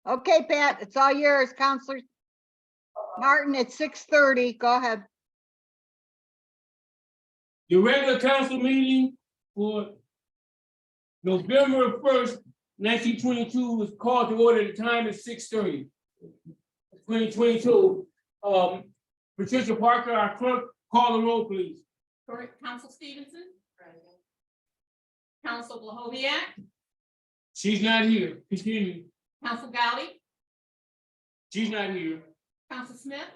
Okay, Pat, it's all yours, Counselor Martin, it's 6:30. Go ahead. The regular council meeting for November 1st, 1922 was called to order. The time is 6:30. 2022. Patricia Parker, our clerk, call the roll, please. Correct. Council Stevenson. Present. Council Blahoviak. She's not here. Continue. Council Gowdy. She's not here. Council Smith.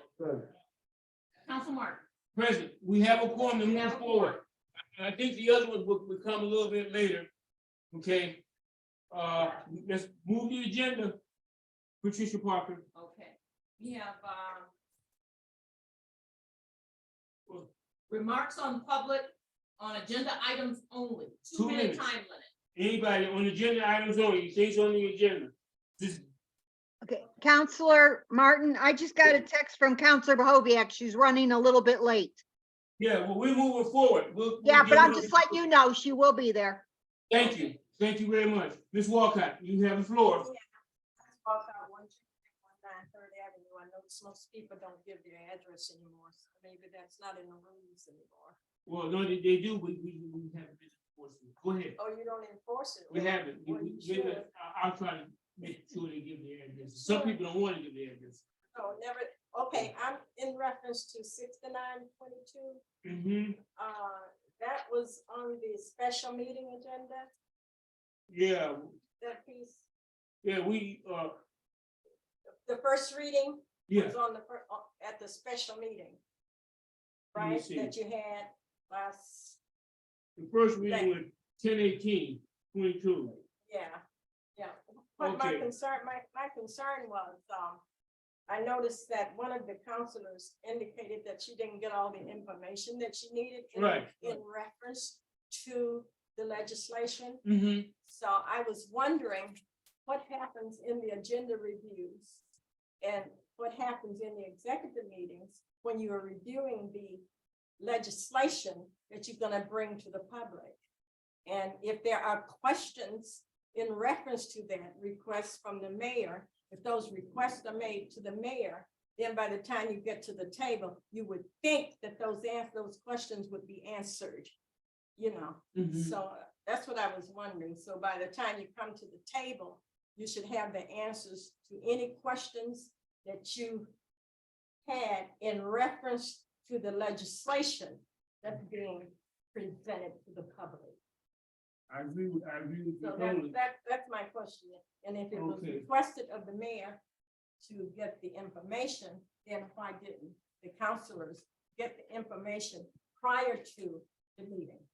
Council Martin. Present. We have a quorum to move forward. I think the other one will come a little bit later. Okay. Let's move the agenda. Patricia Parker. Okay. We have remarks on public on agenda items only. 2 2-minute minutes. time limit. Anybody on agenda items only, things on the agenda. Just Okay, Counselor Martin, I just got a text from Counselor Bahoviak. She's running a little bit late. yeah, well, we're moving forward. We'll Yeah, give but I'm her- just letting you know, she will be there. Thank you. Thank you very much. Ms. Walcott, you have the floor. Walk out 119 Third Avenue. I notice most people don't give their address anymore, so maybe that's not in the rules anymore. Well, no, they do, we haven't been enforcing it. Go ahead. Oh, you don't enforce it? We haven't. Well, you should. I'll try to make sure they give their address. Some people don't want to give their address. Oh, never, okay, I'm in reference to 6922. Mm-hmm. That was on the special meeting agenda, Yeah, that piece. yeah, The first reading yeah, was on the, at the special meeting. Let me Right, see. that you had last, the first reading was 10/18/22. yeah. But my Okay. concern, my concern was, I noticed that one of the counselors indicated that she didn't get all the information that she needed Right. in reference to the legislation. Mm-hmm. So I was wondering what happens in the agenda reviews and what happens in the executive meetings when you are reviewing the legislation that you're gonna bring to the public. And if there are questions in reference to that request from the mayor, if those requests are made to the mayor, then by the time you get to the table, you would think that those questions would be answered, you know? Mhm. So that's what I was wondering. So by the time you come to the table, you should have the answers to any questions that you had in reference to the legislation that's being presented to the public. I agree with you So totally. that's my question. And if it was Okay. requested of the mayor to get the information, then why didn't the councilors get the information prior to the meeting?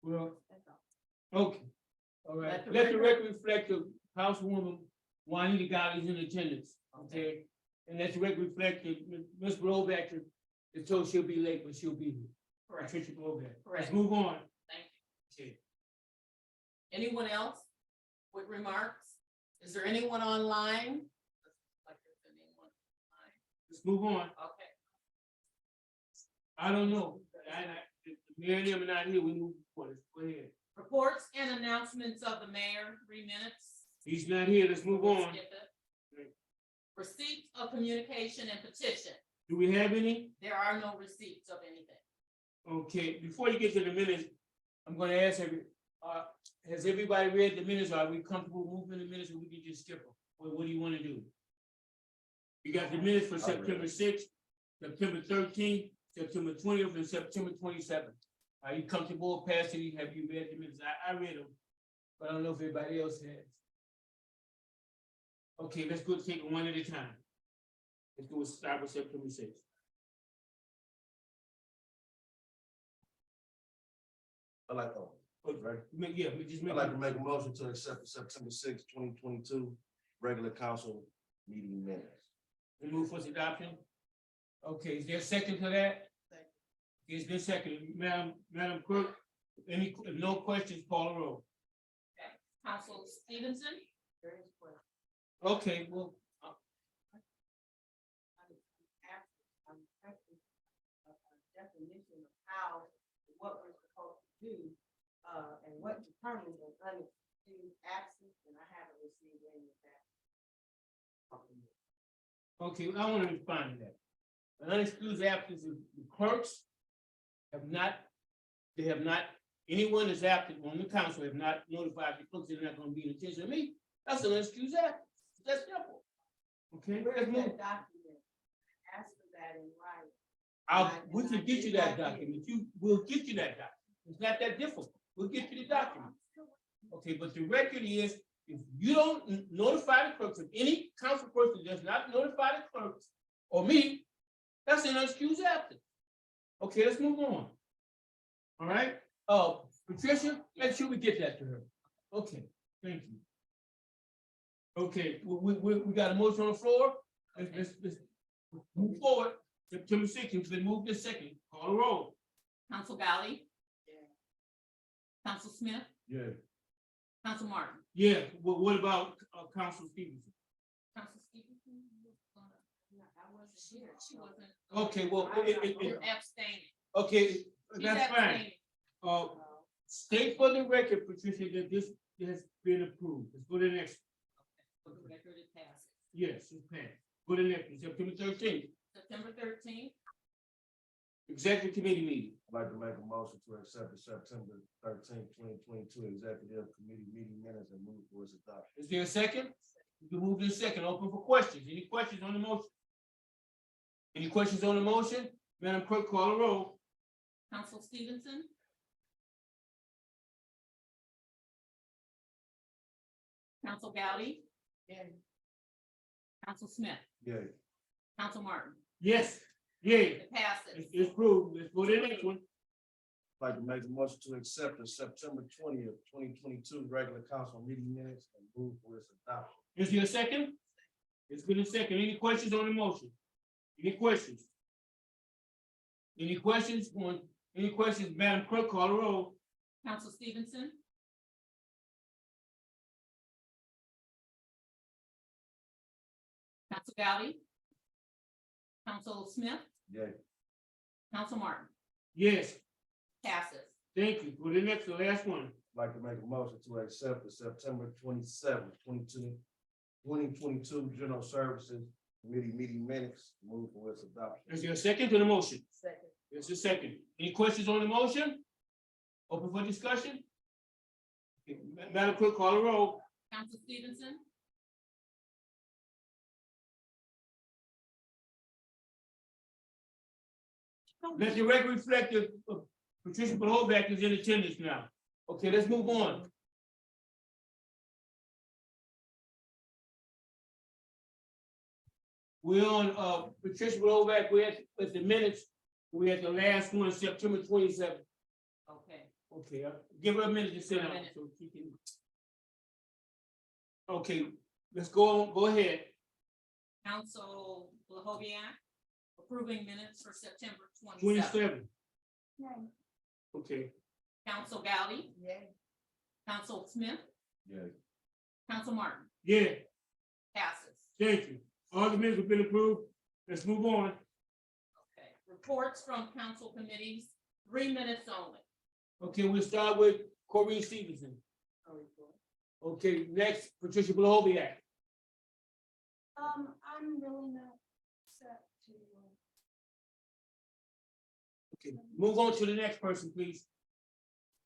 Well, That's all. okay. All right. Let the record reflect the Councilwoman Juanita Gowdy's in attendance, okay? And let the record reflect that Ms. Brovac is told she'll be late, but she'll be here. Correct. Patricia Brovac. Let's Correct. move on. Thank you. Okay. Anyone else with remarks? Is there anyone online? Like there's anyone online? Let's move on. Okay. I don't know. The mayor and them are not here. We move forward. Go ahead. Reports and announcements of the mayor, 3 minutes. He's not here. Let's move on. Skip it. Receipts of communication and petition. Do we have any? There are no receipts of anything. Okay, before you get to the minutes, I'm gonna ask has everybody read the minutes? Are we comfortable moving the minutes, or we can just skip them? What do you wanna do? You got the minutes for September 6th, September 13th, September 20th, and September 27th. Are you comfortable passing? Have you read the minutes? I read them, but I don't know if everybody else has. Okay, let's go take it one at a time. Let's go start with September 6th. I'd like to, Yeah, we just I'd make. like to make a motion to accept the September 6th, 2022 regular council meeting minutes. We move for its adoption. Okay, is there a second to that? Is there a second? Madam Clerk, if no questions, call the roll. Council Stevenson? Okay, well, Definition of how, what we're supposed to do, and what determines an unexcused absence, and I haven't received any of that. Okay, I want to respond to that. An unexcused absence of the clerks have not, they have not, anyone that's absent on the council have not notified the clerks they're not gonna be in attendance with me. That's an unexcused absence. That's simple. Okay, Where's let's move. that document? Ask for that in writing. We can get you that document. We'll get you that document. It's not that difficult. We'll get you the document. Okay, but the record is, if you don't notify the clerks, if any council person does not notify the clerks or me, that's an unexcused absence. Okay, let's move on. All right, Patricia, make sure we get that to her. Okay, thank you. Okay, we got a motion on the floor. Let's move forward. September 6th, it's been moved to second. Call the roll. Council Galley? Council Smith? Yeah. Council Martin? Yeah, what about Council Stevenson? Council Stevenson? I wasn't here. She wasn't. Okay, well, You're abstaining. okay, She's that's fine. abstaining. State for the record, Patricia, that this has been approved. Let's go to the next. For the record, it passes. Yes, it's passed. Go to the next, one. September 13th, September 13th, executive committee meeting. I'd like to make a motion to accept the September 13th, 2022 executive committee meeting minutes and move for its adoption. Is there a second? You can move in a second. Open for questions. Any questions on the motion? Any questions on the motion? Madam Clerk, call the roll. Council Stevenson? Council Gowdy? Council Smith? Yeah. Council Martin? Yes, yay. It passes. It's approved. Let's go to the next one. I'd like to make a motion to accept the September 20th, 2022 regular council meeting minutes and move for its adoption. Is there a second? It's been a second. Any questions on the motion? Any questions? Any questions? Any questions? Madam Clerk, call the roll. Council Stevenson? Council Gowdy? Council Smith? Yeah. Council Martin? Yes, Passes. thank you. For the next, the last one. I'd like to make a motion to accept the September 27th, 2022 general services committee meeting minutes, move for its adoption. Is there a second to the motion? Second. There's a second. Any questions on the motion? Open for discussion? Okay, Madam Clerk, call the roll. Council Stevenson? Let the record reflect that Patricia Bohovac is in attendance now. Okay, let's move on. We're on, Patricia Bohovac, we're at the minutes. We're at the last one, September 27th. Okay. Okay, give her a minute to sit Give her a down minute. so she can. Okay, let's go on, go ahead. Council Lahoviac, approving minutes for September 27th. 27. Okay, Council Gowdy? Council Smith? Yeah. Council Martin? yeah, Passes. thank you. All the minutes have been approved. Let's move on. Okay. Reports from council committees, 3 minutes only. Okay, we'll start with Corrine Stevenson. Okay, next, Patricia Bohovac. I'm really not set to. Okay, move on to the next person, please.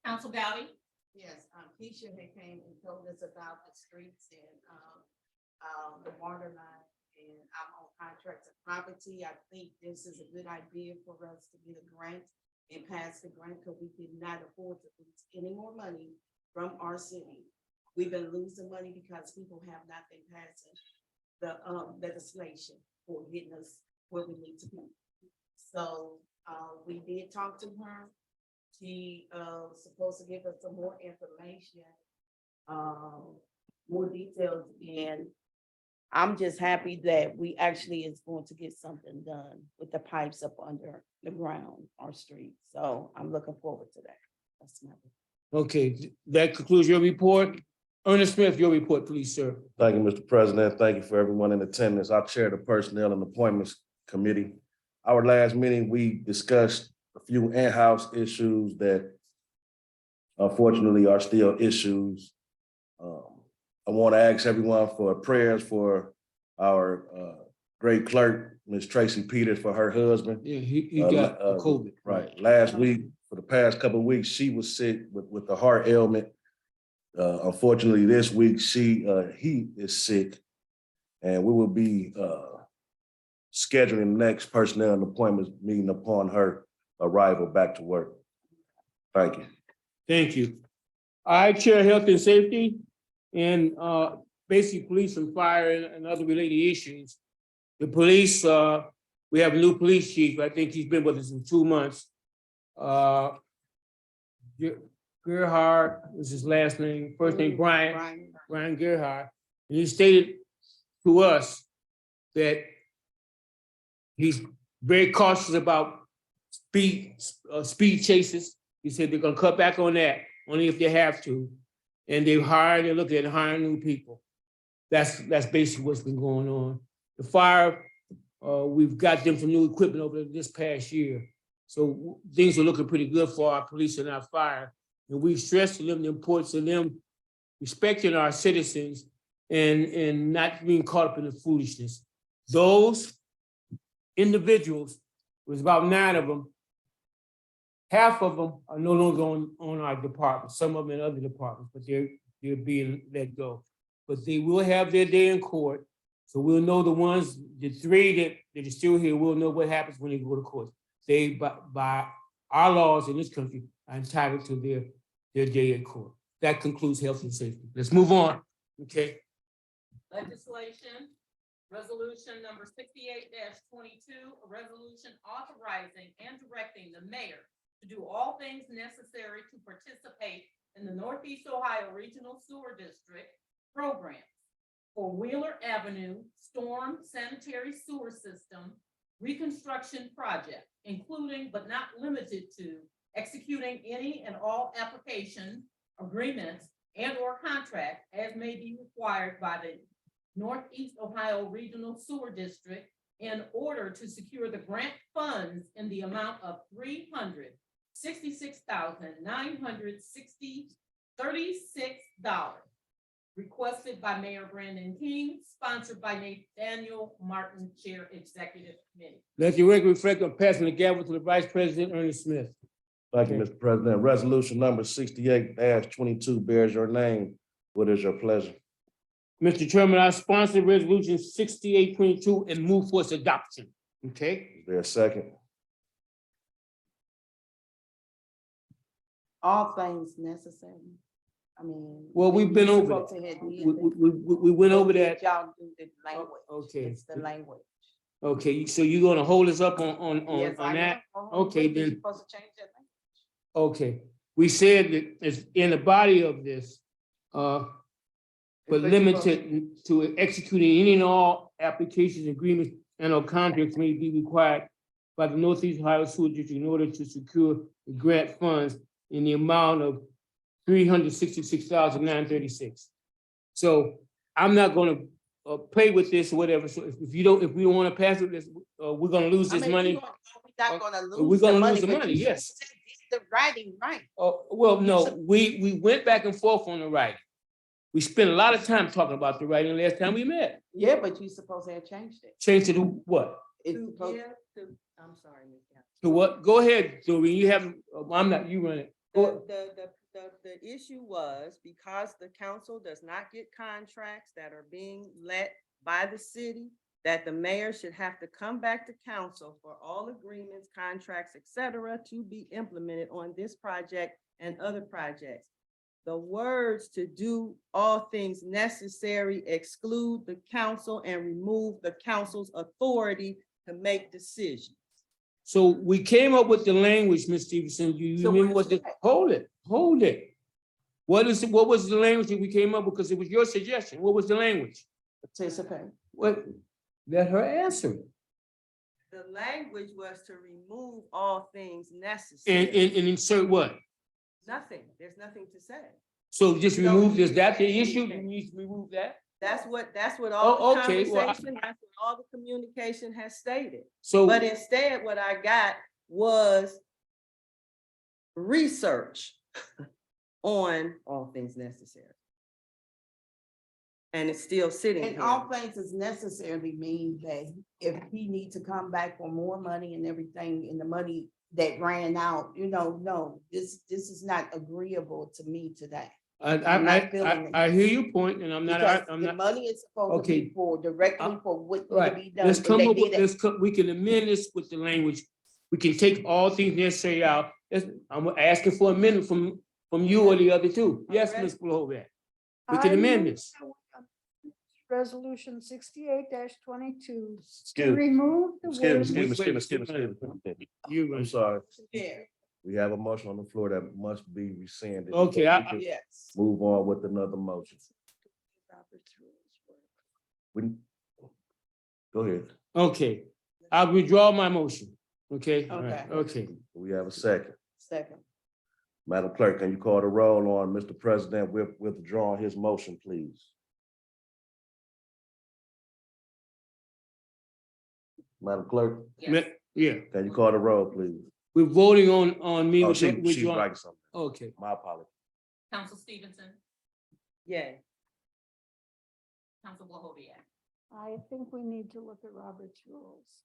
Council Gowdy? Yes, Keisha had came and told us about the streets and, the water line, and I'm on contracts and property. I think this is a good idea for us to get a grant and pass the grant, because we did not afford to lose any more money from our city. We've been losing money because people have not been passing the, legislation for getting us where we need to be. So, we did talk to her. She was supposed to give us some more information, more details, and I'm just happy that we actually is going to get something done with the pipes up under the ground, our street. So I'm looking forward to that. That's my. Okay, that concludes your report. Ernest Smith, your report, please, sir. Thank you, Mr. President. Thank you for everyone in attendance. I chair the Personnel and Appointments Committee. Our last meeting, we discussed a few in-house issues that unfortunately are still issues. I want to ask everyone for prayers for our great clerk, Ms. Tracy Peters, for her husband. Yeah, he Uh, got uh, COVID. Right, last week, for the past couple of weeks, she was sick with a heart ailment. Unfortunately, this week, he is sick, and we will be scheduling the next personnel and appointments meeting upon her arrival back to work. Thank you. Thank you. I chair health and safety and basic police and fire and other related issues. The police, we have a new police chief. I think he's been with us for 2 months. Gerhard is his last name, first name Brian Gerhard. And he stated to us that he's very cautious about speed chases. He said they're gonna cut back on that, only if they have to. And they're looking at hiring new people. That's basically what's been going on. The fire, we've got them some new equipment over this past year. So things are looking pretty good for our police and our fire. And we stress to them the importance of them respecting our citizens and not being caught up in the foolishness. Those individuals, there's about 9 of them, half of them are no longer on our department, some of them in other departments, but they're being let go. But they will have their day in court. So we'll know the 3 that are still here, we'll know what happens when they go to court. They, by our laws in this country, are entitled to their day in court. That concludes health and safety. Let's move on, okay? Legislation, resolution number 68-22, a resolution authorizing and directing the mayor to do all things necessary to participate in the Northeast Ohio Regional Sewer District program for Wheeler Avenue Storm Sanitary Sewer System reconstruction project, including but not limited to executing any and all application, agreements, and/or contract as may be required by the Northeast Ohio Regional Sewer District in order to secure the grant funds in the amount of $366,936 requested by Mayor Brandon King, sponsored by Nathaniel Martin, Chair Executive Committee. Let your record reflect on passing the gavel to the Vice President, Ernest Smith. Thank you, Mr. President. Resolution number 68-22 bears your name. What is your pleasure? Mr. Chairman, I sponsor resolution 68-22 and move for its adoption, okay? Is there a second? All things necessary. I mean. Well, we've been you over supposed that. to have did We went over that. that. Y'all do the language. Okay. It's the language. Okay, so you're gonna hold us up on Yes, I that? am. Okay, You're then. supposed to change that language. Okay, we said that it's in the body of this, but But you limited to executing any and all applications, agreements, and or contracts may be required by the Northeast Ohio Sewer District in order to secure the grant funds in the amount of $366,936. So I'm not gonna play with this or whatever. So if we don't want to pass it, we're gonna lose I this mean, money. we're not gonna lose we're gonna the lose the but money, you yes. said did the writing right. Well, no, we went back and forth on the writing. We spent a lot of time talking about the writing last time we met. Yeah, but you supposed to have changed it. Change to what? It's To supposed- give to- I'm sorry, Ms. Gabbard. To what? Go ahead, Doreen. You have, I'm not, you run it. Go- The issue was because the council does not get contracts that are being let by the city, that the mayor should have to come back to council for all agreements, contracts, et cetera, to be implemented on this project and other projects. The words to do all things necessary exclude the council and remove the council's authority to make decisions. So we came up with the language, Ms. Stevenson. You So remember what what the, you say? hold it. What was the language that we came up with? Because it was your suggestion. What was the language? Participate. What? Let her answer. The language was to remove all things And necessary. insert what? Nothing, there's nothing to say. So just You don't remove, need is to that the say issue? You anything. need to remove that? That's what Oh, all the okay, well, conversation, that's what all the communication has stated. So, But instead, what I got was research on all things necessary. And it's still sitting And here. all things is necessarily mean that if he need to come back for more money and everything, and the money that ran out, no, this is not agreeable to me today. I'm not feeling it. I hear your point, and I'm Because not, I'm the not. money is supposed to Okay. be for directly for what need to Right, be done. let's and come they up with, did it. we can amend this with the language. We can take all things necessary out. I'm asking for a minute from you or the other two. Yes, Alright. Ms. Glover. We can amend this. Resolution 68-22 to Excuse me, remove the excuse me, word. excuse me. You, I'm sorry. Yeah, We have a motion on the floor that must be rescinded. Okay, We I- can yes. Move on with another motion. We- Go ahead. okay, I withdraw my motion. Okay, all right, Okay. okay. We have a second. Second. Madam Clerk, can you call the roll on Mr. President withdrawing his motion, please? Madam Clerk, Yes. Yeah, can you call the roll, please? we're voting on me. Oh, with- she's withdraw- writing something. Okay, My apologies. Council Stevenson, Yay. Council Wahovia. I think we need to look at Robert's rules.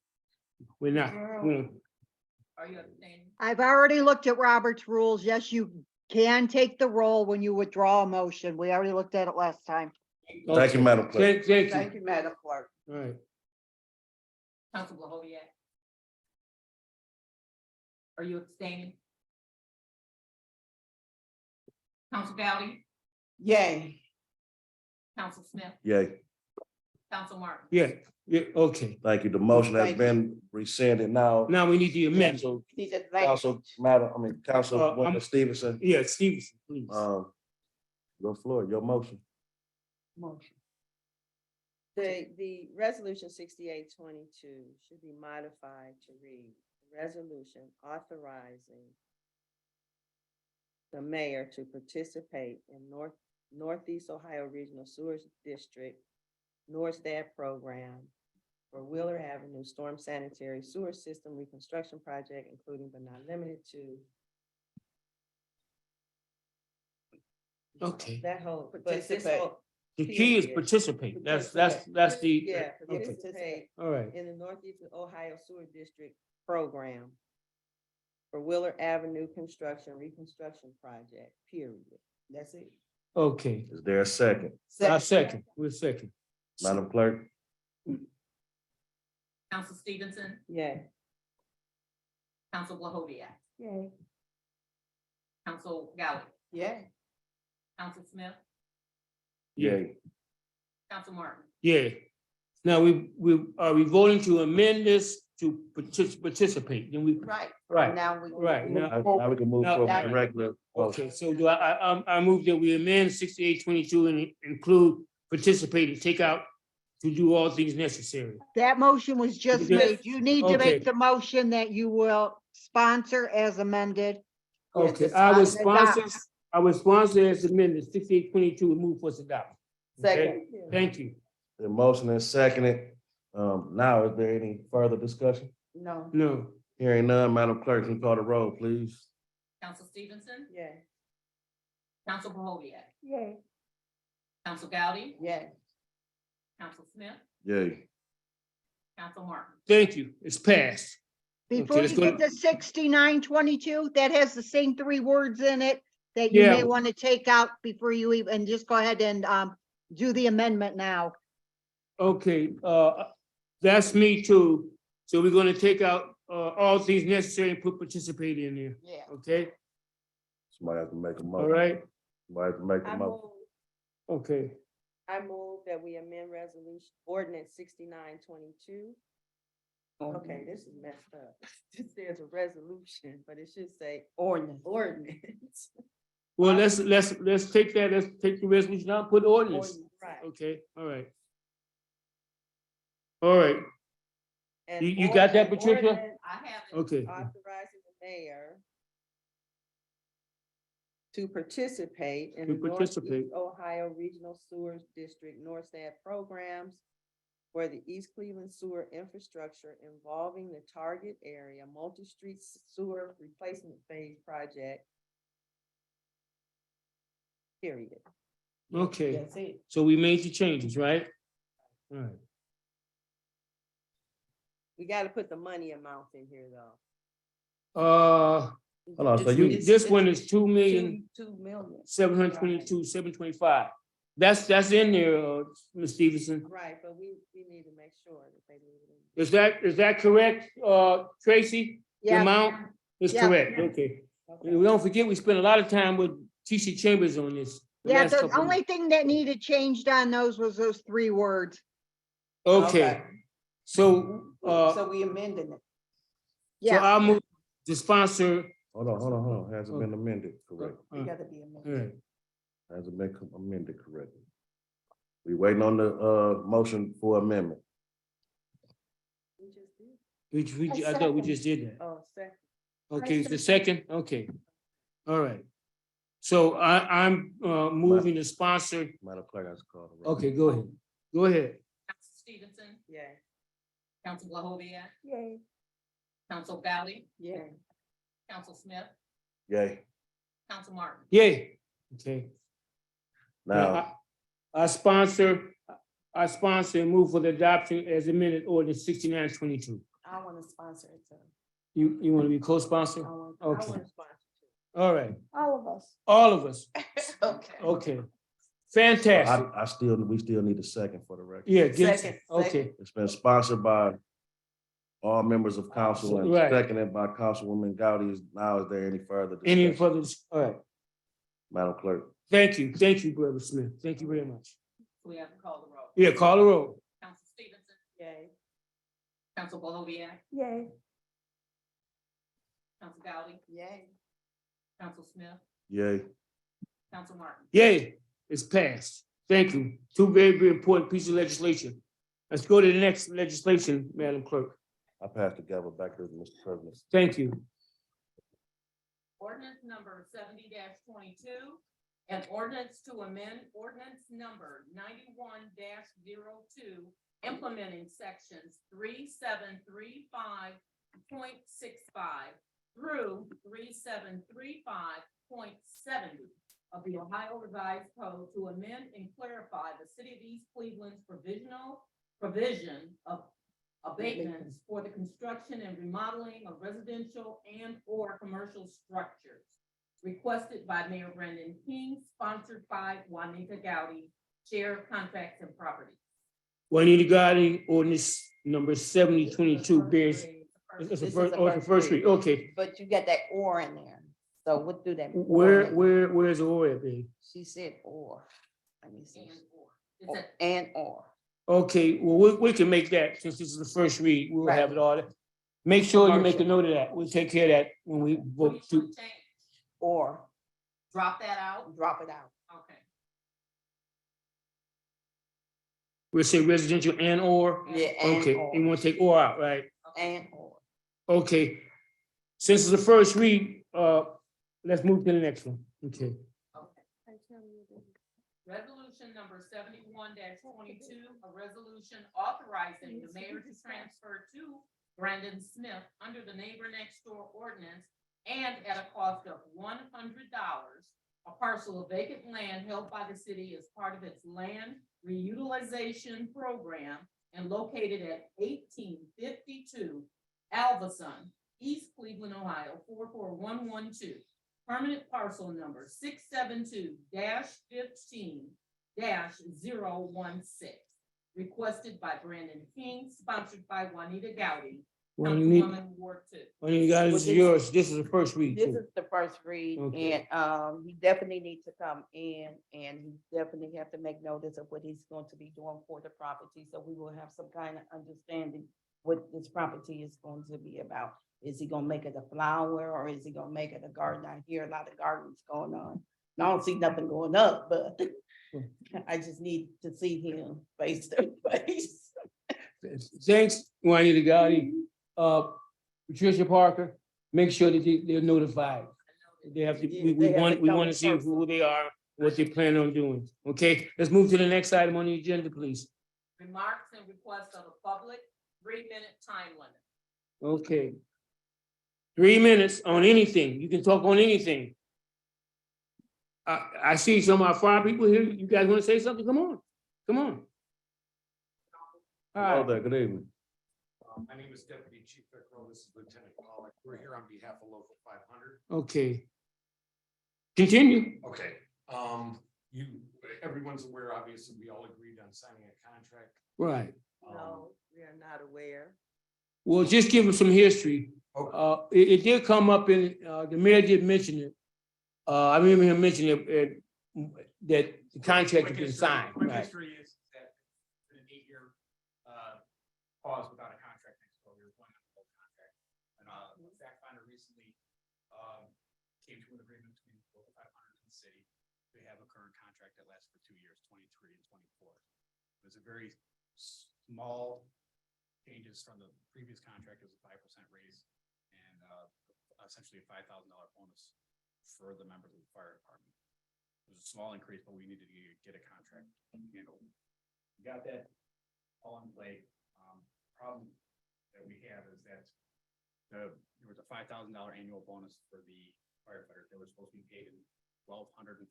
we're not. Are you abstaining? I've already looked at Robert's rules. Yes, you can take the roll when you withdraw a motion. We already looked at it last time. Thank you, Madam Clerk. Thank Thank you. you, Madam Clerk. All right. Council Wahovia. Are you abstaining? Council Gowdy, Yay. Council Smith, Yay. Council Martin. Yeah, okay. Thank you. The motion has Thank you. been rescinded now. Now we need the amendment. Council, Need a Council, Councilwoman I'm- Stevenson, Yeah, Stevenson, please. your floor, your motion. motion. The resolution 68-22 should be modified to read, resolution authorizing the mayor to participate in Northeast Ohio Regional Sewers District NORSTAD program for Wheeler Avenue Storm Sanitary Sewer System Reconstruction Project, including but not limited to Okay. that whole, but this Participate. whole. The key is period. participate. That's the. Yeah, Okay, participate all right. in the Northeast Ohio Sewer District Program for Wheeler Avenue Construction Reconstruction Project, period. That's it. Okay, Is there a second? I second, we're second. Madam Clerk? Council Stevenson, Yeah, Council Wahovia, Yay. Council Gowdy, Yeah. Council Smith, Yay. Council Martin. Yeah. Now, are we voting to amend this to participate? Then we, Right. right, Now we. right. Now, Now we can move Now- forward with the regular okay, motion. so do I move that we amend 68-22 and include participate and take out to do all things necessary. That motion was just Yes. made. You need to Okay. make the motion that you will sponsor as amended. Okay, Yes, I would it's not- sponsor as amended 68-22 and move for its adoption. Okay? Second. Thank you. The motion is seconded. Now, is there any further discussion? No. No, Hearing none, Madam Clerk, can you call the roll, please? Council Stevenson, yeah. Council Wahovia, Yay. Council Gowdy, Yeah. Council Smith, Yay. Council Martin. thank you. It's passed. Before let's you go get to 69-22, that has the same three words in it that you may Yeah. want to take out before you even, just go ahead and do the amendment now. Okay, that's me too. So we're gonna take out all things necessary and put participate in there, Yeah. okay? Somebody has to make a All motion. right, Somebody has to make a I motion. move, okay. I move that we amend resolution ordinance 69-22. Okay, this is messed up. This says a resolution, but it should say Ordinance. ordinance. Well, let's take that, let's take the resolution out, put ordinance. Right. Okay, all right. All right, And You got that, ordinance- Patricia? ordinance I have it. okay. Authorizing the mayor to participate in To the participate. Northeast Ohio Regional Sewers District NORSTAD programs for the East Cleveland sewer infrastructure involving the target area multi-street sewer replacement phase project. Period. Okay, That's it. so we made the changes, right? All right. We gotta put the money amounts in here though. Hold on, so you- This one is 2,000,000, 2 million. 722, 725. That's in there, Ms. Stevenson. Right, but we need to make sure that they leave it in. Is that correct, Tracy? The Yeah. amount is Yeah. correct, okay. Okay. We don't forget, we spent a lot of time with TC Chambers on this. Yeah, last the couple of only thing that needed changed on those was those 3 words. Okay, so, So we amended it. so Yeah, I'll move the sponsor. Hold on. Hasn't been amended, correct? It gotta be All amended. right. Hasn't been amended correctly. We waiting on the, motion for amendment. We just did. I thought we just did that. Oh, second. Okay, the second, okay. All right. So I'm moving the sponsor. Madam Clerk, I just called. the roll. Okay, go ahead. Go ahead. Council Stevenson, Yeah. Council LaHoviac, Yay. Council Gowdy, Yeah. Council Smith, Yay. Council Martin. Yay. Okay. Now, I sponsor and move for the adoption as amended ordinance 6922. I wanna sponsor it too. You want to be co-sponsor? I want- I Okay, want to sponsor all right. All of us. All of us. Okay. Okay. Fantastic. we still need a second for the record. Yeah, get, Second, okay. It's been sponsored by all members of council and Right. seconded by Councilwoman Gowdy. Now, is there any further Any discussion? further, all right. Madam Clerk? Thank you, Brother Smith. Thank you very much. We have to call the roll. Yeah, call the roll. Council Stevenson, Yay. Council LaHoviac, Yay. Council Gowdy, Yay. Council Smith, Yay. Council Martin. Yay, it's passed. Thank you. Two very, very important pieces of legislation. Let's go to the next legislation, Madam Clerk. I pass the gavel back to Mr. President. Thank you. Ordinance number 70-22, an ordinance to amend ordinance number 91-02, implementing sections 3735.65 through 3735.70 of the Ohio Revised Code to amend and clarify the city of East Cleveland's provision of abatements for the construction and remodeling of residential and or commercial structures. Requested by Mayor Brandon King, sponsored by Juanita Gowdy, Chair of Contracts and Property. Juanita Gotti, ordinance number 7022 bears, it's This the is first, the oh, it's the first first read, okay. But you got that or in there. So what do that? Where's the order, babe? She said or. Let me see. And or. It's a- And or. Okay, well, we can make that, since this is the first read, we'll have it all. Make sure you make a note of that. We'll take care of that when we what do you vote to, want to change? Or Drop that out? drop it out. Okay. we'll say residential and or. Yeah, and Okay, or. you want to take or out, right? And or. Okay. Since it's the first read, let's move to the next one. Okay. Resolution number 71-22, a resolution authorizing the mayor to transfer to Brandon Smith under the Neighbor Next Door ordinance and at a cost of $100, a parcel of vacant land held by the city as part of its land reutilization program and located at 1852 Alvason, East Cleveland, Ohio, 44112. Permanent parcel number 672-15-016. Requested by Brandon King, sponsored by Juanita Gowdy, Juanita Councilwoman Ward 2. Gotti, this is yours. This is the first read. This too. is the first read Okay. and he definitely needs to come in and he definitely have to make notice of what he's going to be doing for the property. So we will have some kind of understanding what this property is going to be about. Is he gonna make it a flower or is he gonna make it a garden? I hear a lot of gardens going on. I don't see nothing going up, but I just need to see him face to face. Thanks, Juanita Gotti. Patricia Parker, make sure that they're notified. They have to, we They have to want come to in see person. who they are, what they plan on doing. Okay, let's move to the next item on the agenda, please. Remarks and requests of the public, 3-minute time limit. Okay. 3 minutes on anything. You can talk on anything. I see some of our fire people here. You guys want to say something? Come on, come on. All Hello right, there, good evening. My name is Deputy Chief Pickrell. This is Lieutenant Pollock. We're here on behalf of Local 500. okay. Continue. Okay, everyone's aware, obviously, we all agreed on signing a contract. Right. No, we are not aware. Well, just give them some history. Okay. It did come up in, the mayor did mention it. I remember him mentioning it, that the contract had been signed, Quick right? history is that it's been an 8-year pause without a contract next door. We were going on a full contract. And a fact finder recently came to an agreement between Local 500 and the city. We have a current contract that lasts for 2 years, 23 and 24. It was a very small changes from the previous contract. It was a 5% raise and essentially a $5,000 bonus for the members of the fire department. It was a small increase, but we needed to get a contract handled. We got that all in play. Problem that we have is that there was a $5,000 annual bonus for the firefighters. They were supposed to be paid in $1,250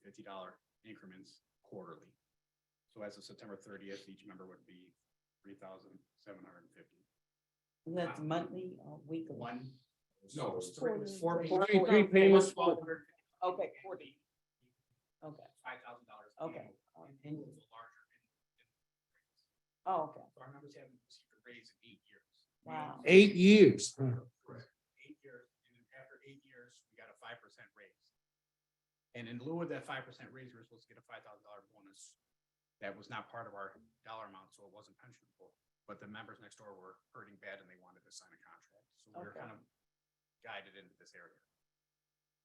increments quarterly. So as of September 30th, each member would be $3,750. That's monthly or weekly? No, it was three, it was four. Three payments. Okay, 40. Okay, $5,000. Okay. And it was larger. oh, okay, So our members haven't received a raise in 8 years. wow. 8 years. Correct. 8 years, and then after 8 years, we got a 5% raise. And in lieu of that 5% raise, we were supposed to get a $5,000 bonus. That was not part of our dollar amount, so it wasn't pensionable. But the members next door were hurting bad and they wanted to sign a contract. So we were Okay. kind of guided into this area.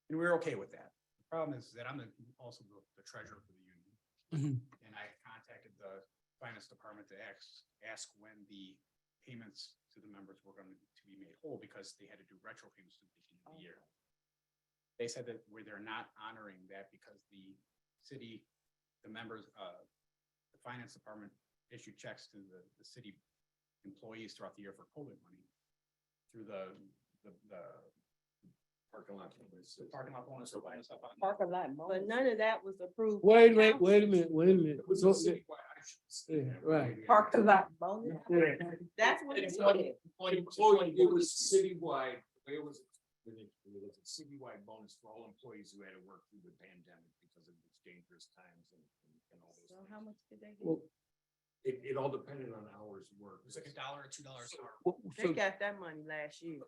And we were okay with that. The problem is that I'm also the treasurer for the union. Mhm. And I contacted the finance department to ask when the payments to the members were going to be made whole because they had to do retro payments to the beginning of the year. They said that they're not honoring that because the city, the members, the finance department issued checks to the city employees throughout the year for COVID money through the parking lot bonus, the parking lot bonus or buying stuff on. Parking lot. But none of that was approved. Wait a minute, wait a minute, wait a minute. It was So- a citywide, I should say. Yeah, right. Parking lot bonus? Yeah. That's what it It's was. like- It was citywide, the way it was a citywide bonus for all employees who had to work through the pandemic because of these dangerous times and all those So things. how much did they get? Well, It all depended on hours worked. It was like $1 or $2 an hour. They so got that money last year.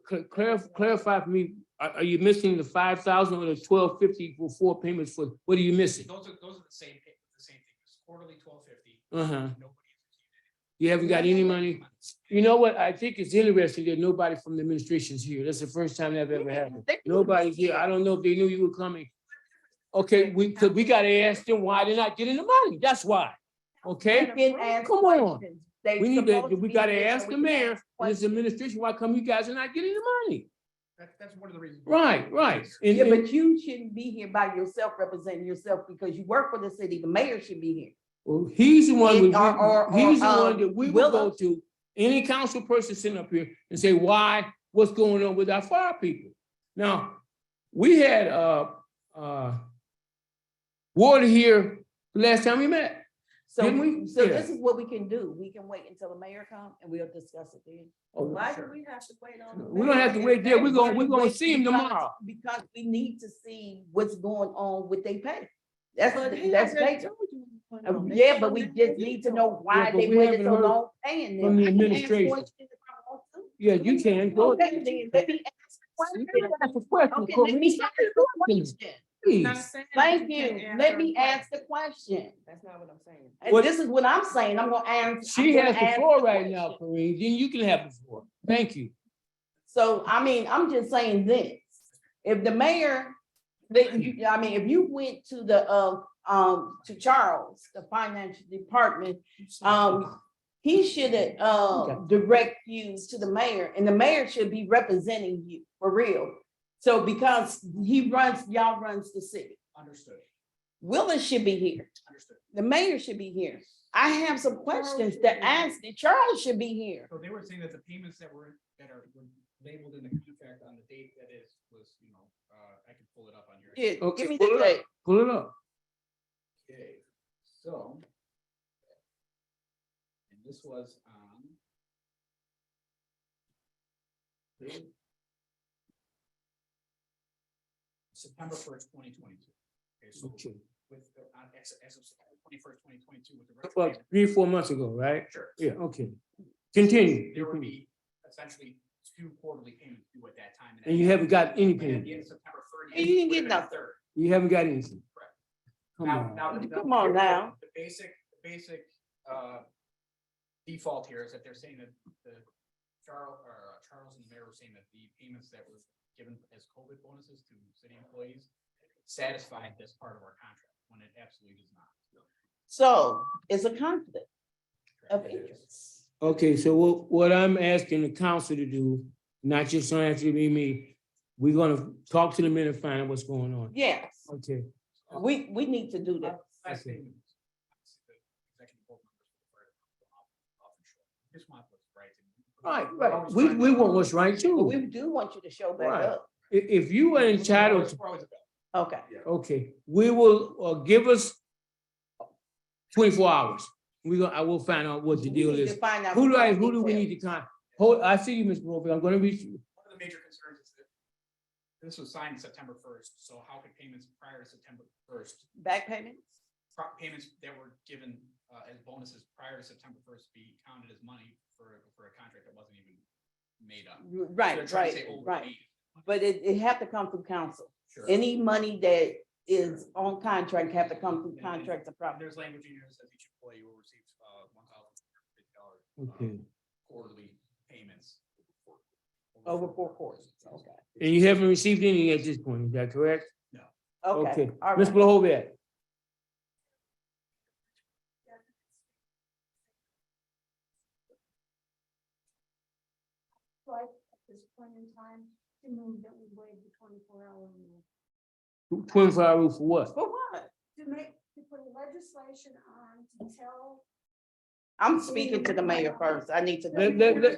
clarify for me, are you missing the 5,000 or the 1,250 for 4 payments for, what are you missing? Those are the same thing. It's quarterly $1,250. Uh-huh. Nobody. You haven't got any money? You know what? I think it's interesting that nobody from the administration's here. That's the first time that ever happened. Nobody's here. I don't know if they knew you were coming. Okay, cause we gotta ask them why they're not getting the money. That's why. Okay? Come on. We need to, we gotta ask the mayor and his administration, why come you guys are not getting the money? That's one of the reasons. Right, right. And- Yeah, and- but you shouldn't be here by yourself representing yourself because you work for the city. The mayor should be here. Well, he's the one, he's the one that we will go Willa. to, any council person sitting up here and say, why, what's going on with our fire people? Now, we had, water here the last time we met. So, Didn't we? so Yeah. this is what we can do. We can wait until the mayor comes and we'll discuss it then. Why do we have to wait on? the We don't have to mayor? wait there. We're gonna Wait, see him because- tomorrow. Because we need to see what's going on with their pay. That's, But he that's already pay. told you to put it on. Yeah, but we just need to know why Yeah, but they we waited haven't so heard long paying them. from the I can ask administration. questions if I want to. Yeah, you can. Go Okay, ahead. then let me ask a You question. can ask a question, Okay, Courtney. let me ask a question. Please. Not saying that Thank can't you. answer Let a me question. ask the question. That's not what I'm saying. And What- this is what I'm saying. I'm gonna answer. She has the floor right now, Corinne. Then you can have the floor. Thank you. So, I mean, I'm just saying this. If the mayor, if you went to to Charles, the financial department, he should direct you to the mayor, and the mayor should be representing you for real. So because y'all runs the city. Understood, Willis should be here. understood. The mayor should be here. I have some questions to ask. Charles should be here. So they were saying that the payments that were labeled in the contract on the date that was, I can pull it up on your. Yeah, Okay, give me pull the it up. date. Pull it up. Okay, so. And this was on. September 1st, 2022. Okay, so Okay. with, as of September 21st, 2022, with the. Well, 3 or 4 months ago, right? Sure. Yeah, okay. Continue. There would be essentially 2 quarterly payments due at that time. And you haven't got any And at the payment. end of September 30th. And you didn't would get have been a nothing. third. You haven't got anything. Correct. Come Now, on. now. Come on now. The basic default here is that they're saying that Charles and the mayor were saying that the payments that were given as COVID bonuses to city employees satisfied this part of our contract, when it absolutely does not. So it's a conflict of It is. interest. Okay, so what I'm asking the council to do, not just gonna have to be me, we're gonna talk to the men and find out what's going on. Yes, Okay, we need to do that. Last Okay. thing. the executive board members were often short. Just want what's right. right. We want what's right But too. we do want you to show back Right. up. If you are entitled, to- We're always about. Okay. okay, we will, give us 24 hours. I will find out what the We deal need to is. find out Who do more we details. need to contact? Hold, I see you, Mr. Brophy. I'm gonna be, One of the major concerns is that this was signed September 1st, so how could payments prior to September 1st, Back payments? payments that were given as bonuses prior to September 1st be counted as money for a contract that wasn't even made up? So they're Right, trying to say right, overpaid. right. But it have to come through council. Sure. Any money that is on contract have to come through contracts of property. There's language in here that says each employee will receive $1,050 okay. quarterly payments. Over 4 quarters. Okay. And you haven't received any at this point, is that correct? Okay. All Ms. right. Blahovic. Like at this point in time, to move that we waive the 24-hour rule. 24 hours for what? For what? To put legislation on to tell. I'm speaking to the mayor first. I need to know.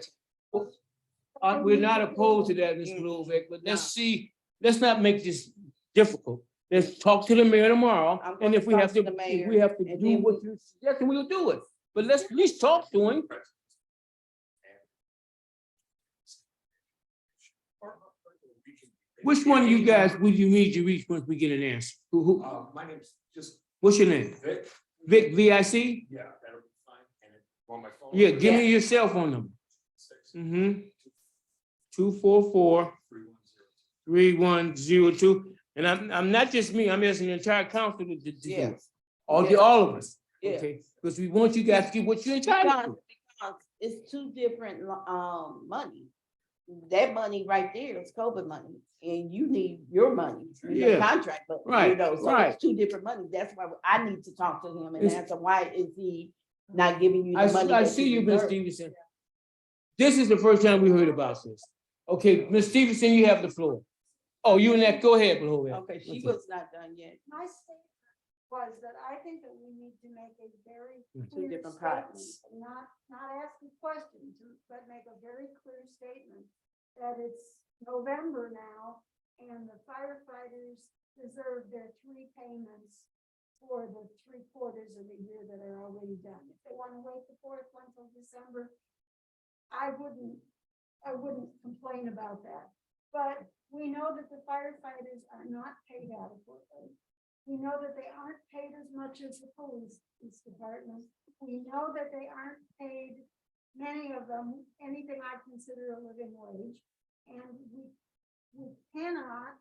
We're not opposed to that, Ms. Blahovic, but let's not make this difficult. Let's talk to the mayor tomorrow, I'm and gonna if we talk have to to, the if we mayor, have to and do then what you suggest, we'll do it. But let's at least talk to him. Which one of you guys would you need to reach once we get an answer? Who, My name's just what's your name? Vic. Vic, VIC? Yeah, that'll be fine. And it, on my phone. Yeah, give me your cell phone number. 244 3102. And I'm not just me, I'm asking the entire council to do it. Yes. All of us, Yeah. okay? Because we want you guys to get what you're entitled Because it's 2 different, money. That money right there is COVID money, and you need your money, your Yeah. contract, but you Right, know, so right. it's 2 different money. That's why I need to talk to him and It's- answer why is he not giving you to. the money? I that see you, Ms. deserve? Stevenson. This is the first time we heard about this. Okay, Ms. Stevenson, you have the floor. Oh, you and that, go ahead, Blahovic. Okay, she was not done yet. My statement was that I think that we need to make a very Two clear different statement, parts. not asking questions, but make a very clear statement that it's November now and the firefighters deserve their 3 payments for the 3 quarters of the year that are already done. If they want to wait the 4th one until December, I wouldn't complain about that. But we know that the firefighters are not paid adequately. We know that they aren't paid as much as the police department. We know that they aren't paid, many of them, anything I consider a living wage. And we cannot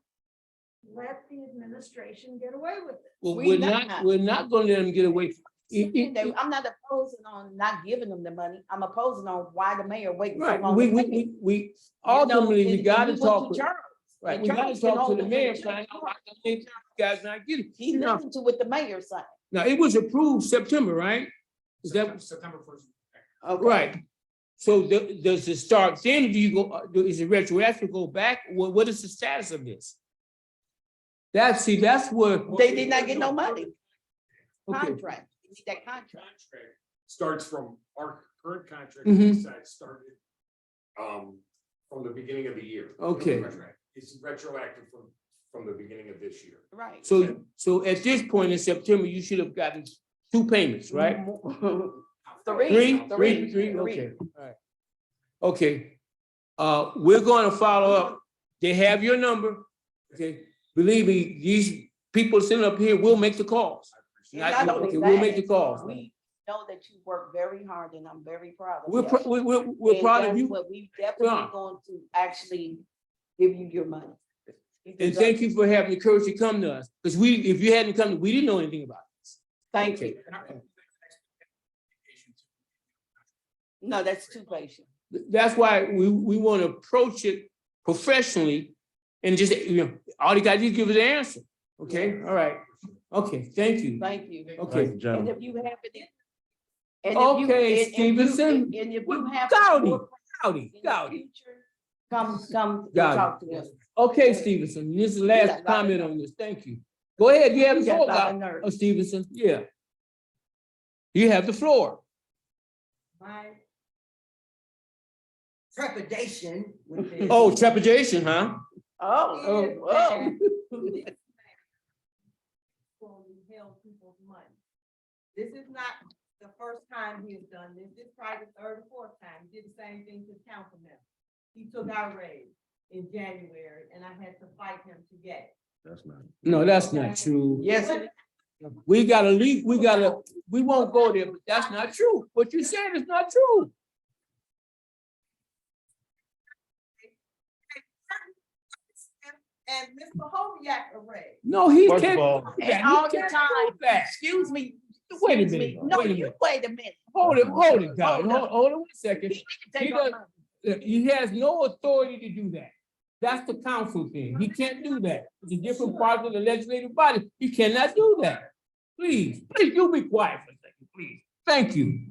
let the administration get away with it. Well, We not. we're not gonna let them get away. I'm not opposing on not giving them the money. I'm opposing on why the mayor waiting so Right, long. we to pay it. we ultimately, we And gotta he went talk to with, Charles. right, and we gotta Charles can talk to hold the him mayor, to find the out why you guys not getting. He Now, listened to what the mayor said. now, it was approved September, right? Is that, September 1st? Okay. right? So does it start then, do you go, is it retroactive, go back? What is the status of this? That's where. They did not get no money. Okay. Contract. You need that contract. Contract starts from our current contract, Mhm. this side started, from the beginning of the year. Okay. It's retroactive from from the beginning of this year. Right. So at this point in September, you should have gotten 2 payments, right? Three. Three, okay, all right. Okay, we're gonna follow up. They have your number, okay? Believe me, these people sitting up here will make the calls. And not only Okay, we'll make the that, calls. we know that you work very hard and I'm very proud of We're, you. we're And proud of guess you, what? We definitely Yeah. going to actually give you your money. and thank you for having the courage to come to us, because if you hadn't come, we didn't know anything about this. Thank Okay. you. No, that's too patient. That's why we want to approach it professionally and just, all you gotta do is give us the answer, okay? All right, okay, thank you. Thank you. Okay, Thank you, And gentlemen. if you have any. and if you- Okay, and if you- Stevenson. And if you have. Gowdy, more Gowdy, in the Gowdy. future, Come and Gowdy. talk to us. Okay, Stevenson, this is the got a last lot of comment nerve. on this, thank you. Go ahead, you have the You got a floor, lot of nerve. Stevenson, yeah. You have the floor. My trepidation with this. Oh, trepidation, huh? Oh, is oh. that this man will withhold people's money. This is not the first time he has done this. This is probably the third or fourth time. He did the same thing to the council member. He took our raise in January and I had to fight him to get it. That's not. No, that's not true. Yes, it- We gotta leave, we won't go there, but that's not true. What you said is not true. And Mr. Hobiak a raise. No, he First of can't. all- do that. and He all the can't time, do that. excuse me. Wait a excuse me. minute, No, wait a you minute. wait a minute. Hold it, guys. Hold up. Hold it 1 second. He can take He our does- money. He has no authority to do that. That's the council thing. He can't do that. It's a different part of the legislative body. He cannot do that. Please, you be quiet for a second, please. Thank you.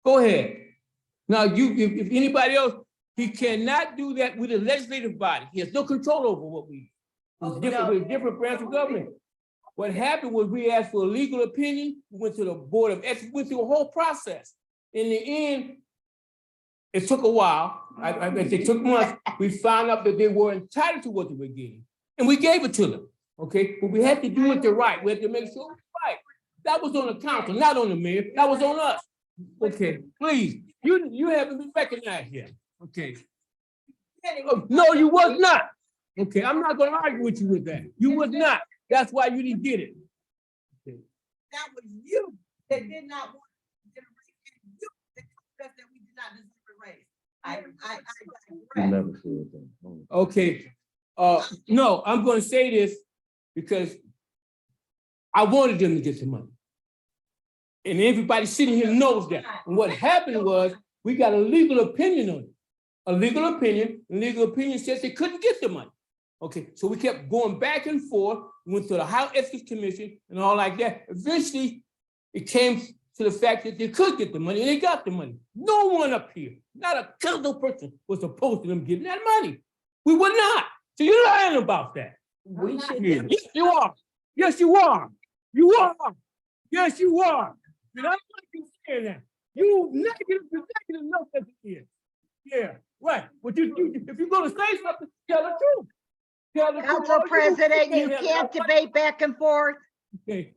Go ahead. Now, if anybody else, he cannot do that with the legislative body. He has no control over what we. It's different, with different branch of government. What happened was we asked for a legal opinion, we went to the Board of Ethics, went through a whole process. In the end, it took a while. It took months. We found out that they were entitled to what they were getting, and we gave it to them. Okay, but we had to do it the right. We had to make sure it was right. That was on the council, not on the mayor. That was on us. Okay, please, you haven't been recognized yet. Okay. Oh, no, you was not. Okay, I'm not gonna argue with you with that. You was not. That's why you didn't get it. That was you that did not want to get a raise. And you that told us that we did not deserve a raise. I You digress. never said that. Okay, no, I'm gonna say this because I wanted them to get the money. And everybody sitting here knows that. And what happened was, we got a legal opinion on it. A legal opinion says they couldn't get the money. Okay, so we kept going back and forth, went to the House Ethics Commission and all like that. Eventually, it came to the fact that they could get the money, and they got the money. No one up here, not a single person was opposed to them getting that money. We were not. So you're lying about that. We should. Yes, you are. Yes, you are. You are. Yes, you are. And I don't like you saying that. You negative enough as it is. Yeah, right. But you, if you're gonna say something, tell the truth. Tell the truth. Council All President, you have can't no- debate back and forth. Okay.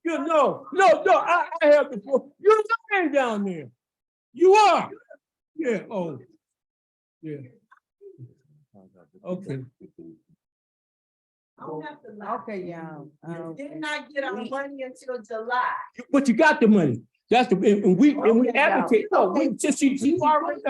No, I have the floor. You're lying down there. You are. Yeah, oh. Yeah, okay. I don't have to lie. Okay, y'all. Did not get our money until July. But you got the money. That's the, and we Okay, advocate, no, we, since you already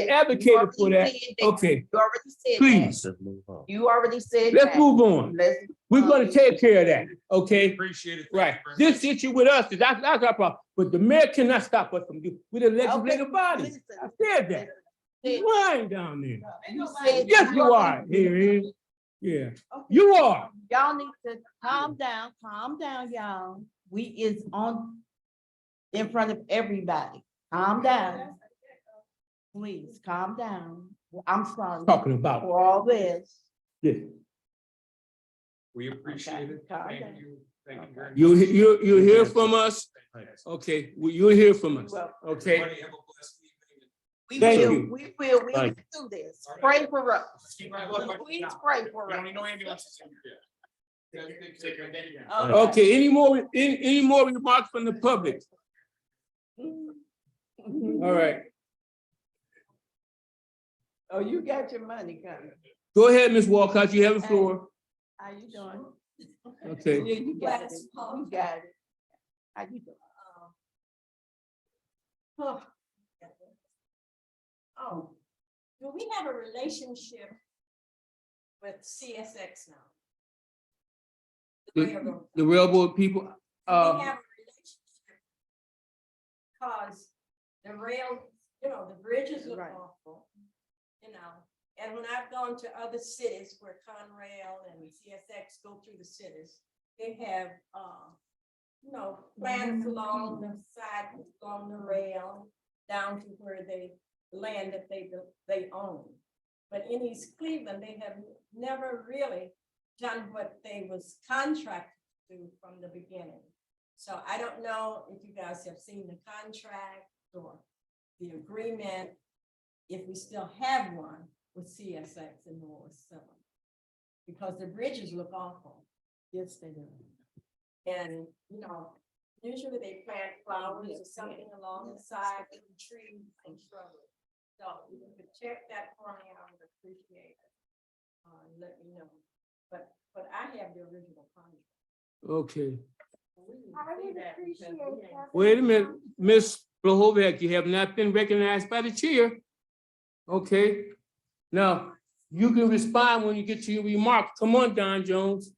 advocated for that. Okay, You already said that. please, Let's move on. You already said let's that. move on. Let's. We're gonna take care of that, okay? Appreciate it. Right, this issue with us, that's our problem, but the mayor cannot stop us from doing, with the legislative body. Listen, I said that. listen. You're lying down there. You said. Yes, you are. Here it is. Yeah, you are. Y'all need to calm down, y'all. We is on in front of everybody. Calm down. Please, calm down. I'm sorry Talking about, for all this. yeah. We appreciate it. Okay. Thank you. Thank you very much. You'll hear from us. Okay, well, you'll hear from us, Well, okay? Everybody have a blessed evening. We Thank will, you. we will, we Thank can do this. Pray for us. Please pray We for don't us. need no ambulances in here. Take care of that again. Okay, any more remarks from the public? All right, Oh, you got your money coming. go ahead, Ms. Walcott, you have the floor. How you doing? Okay. Yeah, you got it. You got it. How you doing? Oh, do we have a relationship with CSX now? The railroad. The railroad people, Do we uh, have a relationship? Cause the rail, the bridges look Right. awful, and when I've gone to other cities where Conrail and CSX go through the cities, they have, plants along the side, along the rail, down to where they land that they own. But in East Cleveland, they have never really done what they was contracted to do from the beginning. So I don't know if you guys have seen the contract or the agreement, if we still have one with CSX in North Seven. Because the bridges look awful. Yes, they do. And, usually they plant flowers or something along the side of the trees and shrubbery. So if you could check that for me, I would appreciate it. Let me know. But I have the original contract. okay. I would appreciate that. Wait a minute, Ms. Blahovic, you have not been recognized by the chair. Okay, now, you can respond when you get to your remarks. Come on, Don Jones.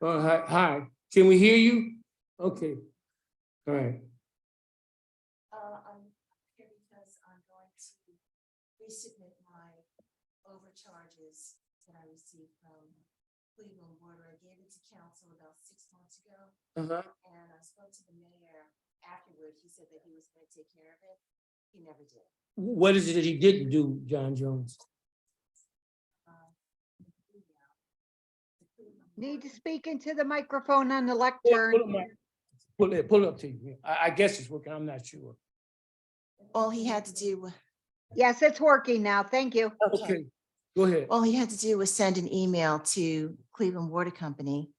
Hi, can we hear you? Okay, all right. I'm here because I'm going to resubmit my overcharges that I received from Cleveland Water. I gave it to council about 6 months ago, and I spoke to the mayor afterward. He said that he was going to take care of it. He never did. What is it that he didn't do, John Jones? Need to speak into the microphone on the lectern. Pull it up to you. I guess it's working, I'm not sure. All he had to do, Yes, it's working now. Thank you. Okay, go ahead. all he had to do was send an email to Cleveland Water Company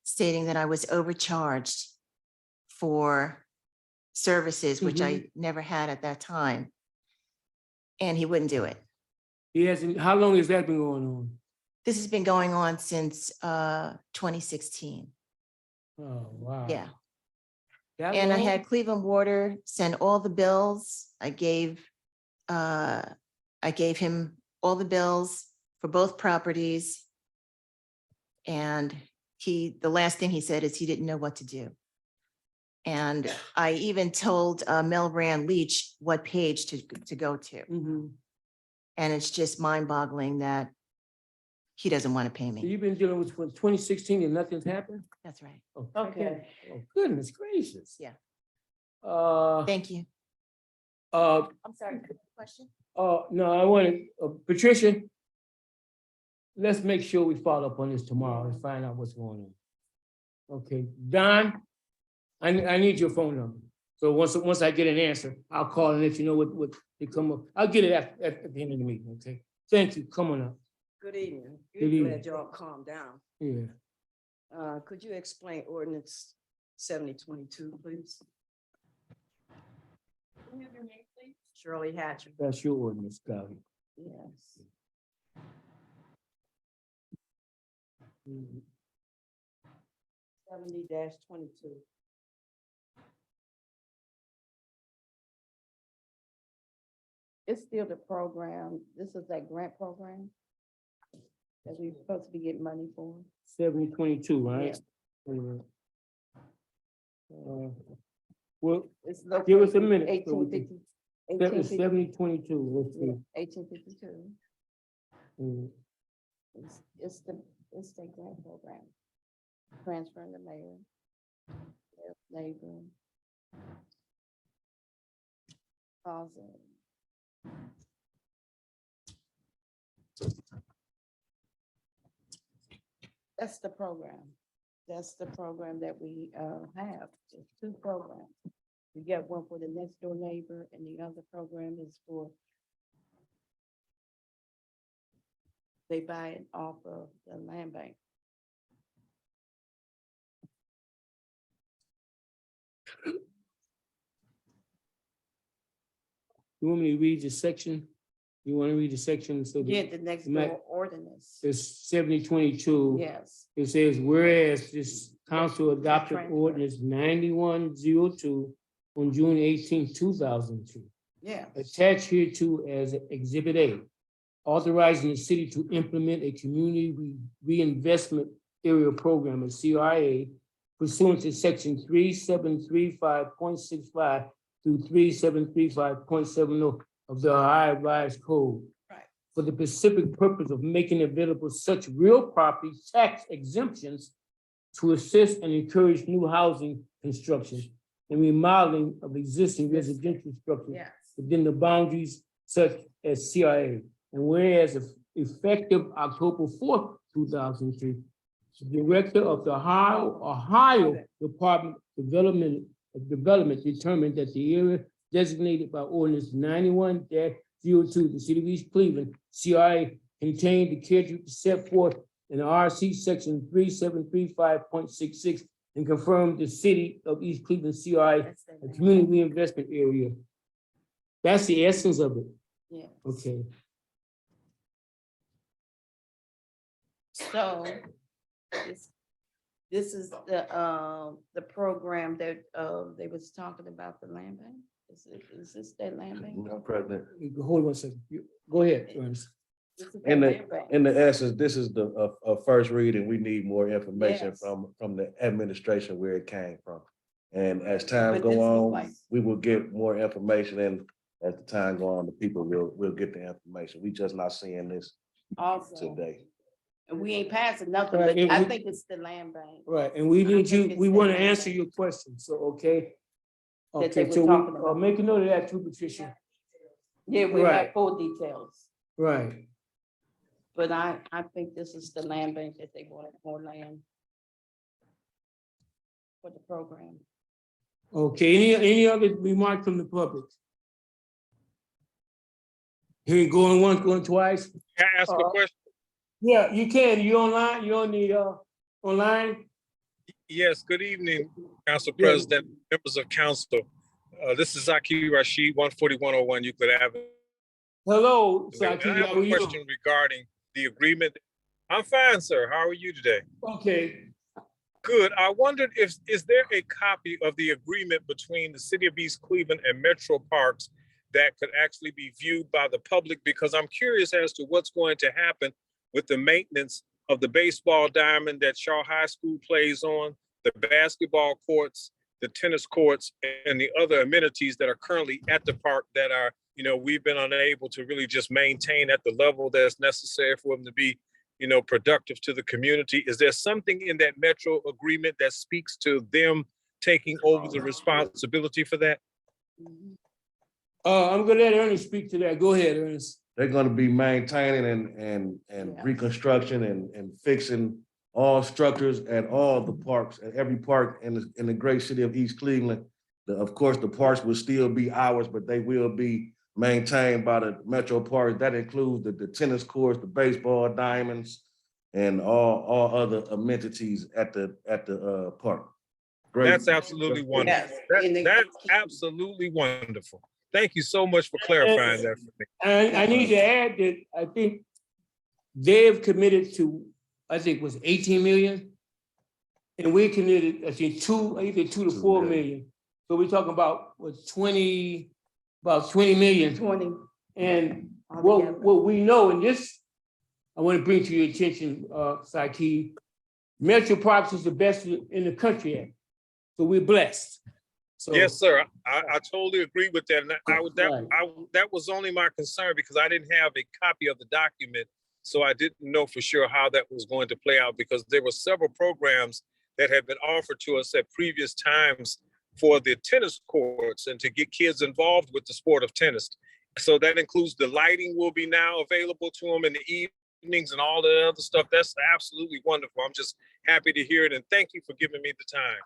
stating that I was overcharged for services, which I never had at that time. And he wouldn't do it. He hasn't, how long has that been going on? This has been going on since 2016. Oh, wow. Yeah. That And I long? had Cleveland Water send all the bills. I gave him all the bills for both properties. And the last thing he said is he didn't know what to do. And I even told Mel Rand Leach what page to go to. And it's just mind-boggling that he doesn't want to pay So me. you've been dealing with from 2016 and nothing's happened? That's right. Okay. Oh, goodness gracious. Yeah. Uh, Thank you. I'm sorry, question? No, I wanted, Patricia, let's make sure we follow up on this tomorrow and find out what's going on. Okay, Don, I need your phone number. So once I get an answer, I'll call and let you know what they come up. I'll get it at the end of the meeting, okay? Thank you, come on up. Good evening. Good Good evening. glad y'all calmed down. Yeah, Could you explain ordinance 7022, please? Can you have your name, please? Shirley Hatcher. that's your ordinance, Golly. Yes. 70-22. It's still the program. This is that grant program that we're supposed to be getting money for. 7022, right? Well, It's give us a minute. so we 1850. can- It's 7022, let's see. 1852. It's the grant program. Transferring the mayor. Neighbor. Housing. That's the program. That's the program that we have. It's 2 programs. got one for the next door neighbor and the other program is for they buy it off of the land bank. You want me to read the section? You want to read the section? So Yeah, the next Ma- door ordinance. it's 7022. Yes, It says, whereas this council adopted transfer. ordinance 9102 on June 18, 2002. yeah. Attached here to as Exhibit A, authorizing the city to implement a community reinvestment area program, a CRA, pursuant to section 3735.65 through 3735.70 of the Ohio Revised Code. Right. For the specific purpose of making available such real property tax exemptions to assist and encourage new housing construction and remodeling of existing residential structures Yes. within the boundaries such as CIA. And whereas effective October 4th, 2003, the director of the Ohio Department of Development determined that the area designated by ordinance 91-02, the city of East Cleveland, CIA, contained the characteristics set forth in the RC section 3735.66 and confirmed the city of East Cleveland, CI, That's the a name. community reinvestment area. That's the essence of it. Yeah. Okay. So this is the program that they was talking about, the land bank. Is this that land bank? Madam President, Hold on 1 second. Go ahead, Ernest. This is that in land bank. the essence, this is the, first reading. We need more information Yes. from the administration where it came from. And as time But go this look on, like- we will get more information, and as the time go on, the people will get the information. We just not seeing this Also, today. and we ain't passing nothing, Right, but and I we- think it's the land bank. Right, and we I need think you, it's we the want to land answer bank. your question, so, okay? That they Okay, were so talking we, about. make a note of that too, Patricia. Yeah, we Right. have full details, Right, but I think this is the land bank that they wanted more land for the program. okay, any other remark from the public? Here, going once, going twice? Can I ask a question? Yeah, you can, you online, you on the, online? Yes, good evening, Council Yeah. President, members of council. This is Zaki Rashid, 14101 Euclid Avenue. Hello, And Saki, I have how are a you? question regarding the agreement. I'm fine, sir. How are you today? Okay, Good. I wondered if, is there a copy of the agreement between the city of East Cleveland and Metro Parks that could actually be viewed by the public? Because I'm curious as to what's going to happen with the maintenance of the baseball diamond that Shaw High School plays on, the basketball courts, the tennis courts, and the other amenities that are currently at the park that are, we've been unable to really just maintain at the level that's necessary for them to be, productive to the community. Is there something in that Metro agreement that speaks to them taking over the responsibility for that? I'm gonna let Ernest speak to that. Go ahead, Ernest. They're gonna be maintaining and Yeah. reconstruction and fixing all structures at all the parks, at every park in the great city of East Cleveland. Of course, the parks will still be ours, but they will be maintained by the Metro Parks. That includes the tennis courts, the baseball diamonds, and all other amenities at the park. Great. That's absolutely wonderful. Yes. And they- That's absolutely wonderful. Thank you so much for clarifying that for me. And I need to add that I think they've committed to, I think it was 18 million. And we committed, I think, either 2 to 4 million. So we're talking about, about 20 million. 20. And altogether. what we know in this, I want to bring to your attention, Saki, Metro Parks is the best in the country at. So we're blessed. So, Yes, sir. I totally agree with that. And Right. that was only my concern because I didn't have a copy of the document. So I didn't know for sure how that was going to play out because there were several programs that had been offered to us at previous times for the tennis courts and to get kids involved with the sport of tennis. So that includes the lighting will be now available to them in the evenings and all the other stuff. That's absolutely wonderful. I'm just happy to hear it. And thank you for giving me the time.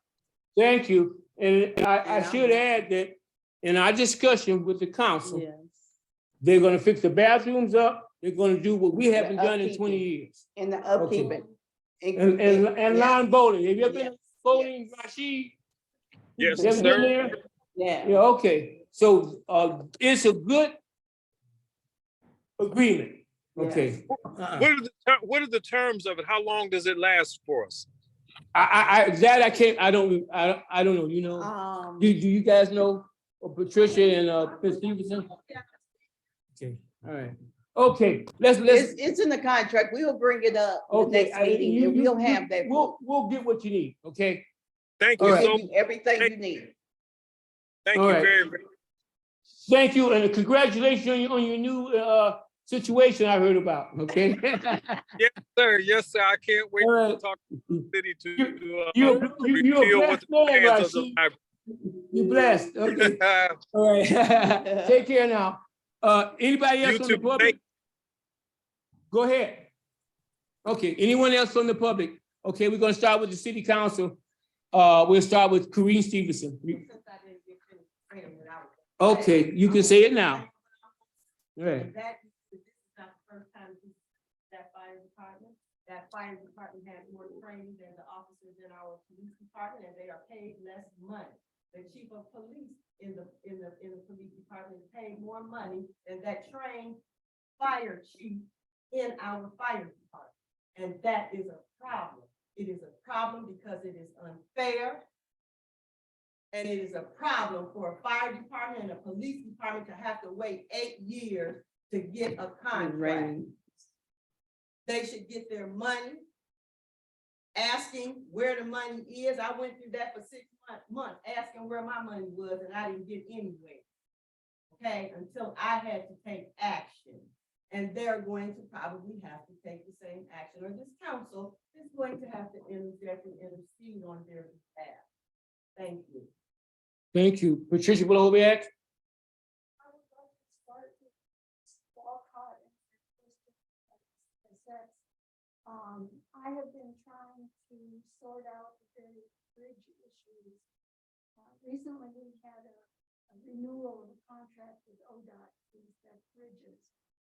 Thank you. And I And should I'm- add that in our discussion with the council, Yes, they're gonna fix the bathrooms up. They're gonna do what we haven't done in upkeep. 20 years. And the upkeep. Okay. it. And Yeah, lawn bowling. Have you ever been Yes. bowling, Rashid? Yes, You ever been sir. there? Yeah. Yeah, okay. So, it's a good agreement. Okay. What are the terms of it? How long does it last for us? That I can't, I don't know, you know? Do you guys know Patricia and Ms. Stevenson? Okay, all right. Okay, let's. It's in the contract. We will bring it up the Okay, next meeting and we'll have that. We'll get what you need, okay? Thank All you right. so, Give you everything you need. thank All you right. very, very. Thank you, and congratulations on your new situation I heard about, okay? Yes, sir. Yes, sir. I can't wait All to right. talk to the city to You're a reveal what blessed the man, plans of the Rashid. library. You're blessed, okay? All right, take care now. Anybody You else on the too. public? Go ahead. Okay, anyone else from the public? Okay, we're gonna start with the city council. We'll start with Corinne Stevenson. Since I didn't get finished saying what I was. Okay, you can say it now. All right. And that, this is not the first time that fire department had more training than the officers in our police department, and they are paid less money. The chief of police in the police department is paid more money than that trained fire chief in our fire department. And that is a problem. It is a problem because it is unfair. And it is a problem for a fire department and a police department to have to wait 8 years to get a contract. They should get their money. Asking where the money is. I went through that for 6 months, asking where my money was, and I didn't get anywhere. Okay, until I had to take action. And they're going to probably have to take the same action, or this council is going to have to interject and intercede on their behalf. Thank you. Thank you. Patricia Bloviak? I would like to start with Walcott and Assets. I have been trying to sort out the various bridge issues. Recently, we had a renewal of a contract with ODOT to inspect bridges,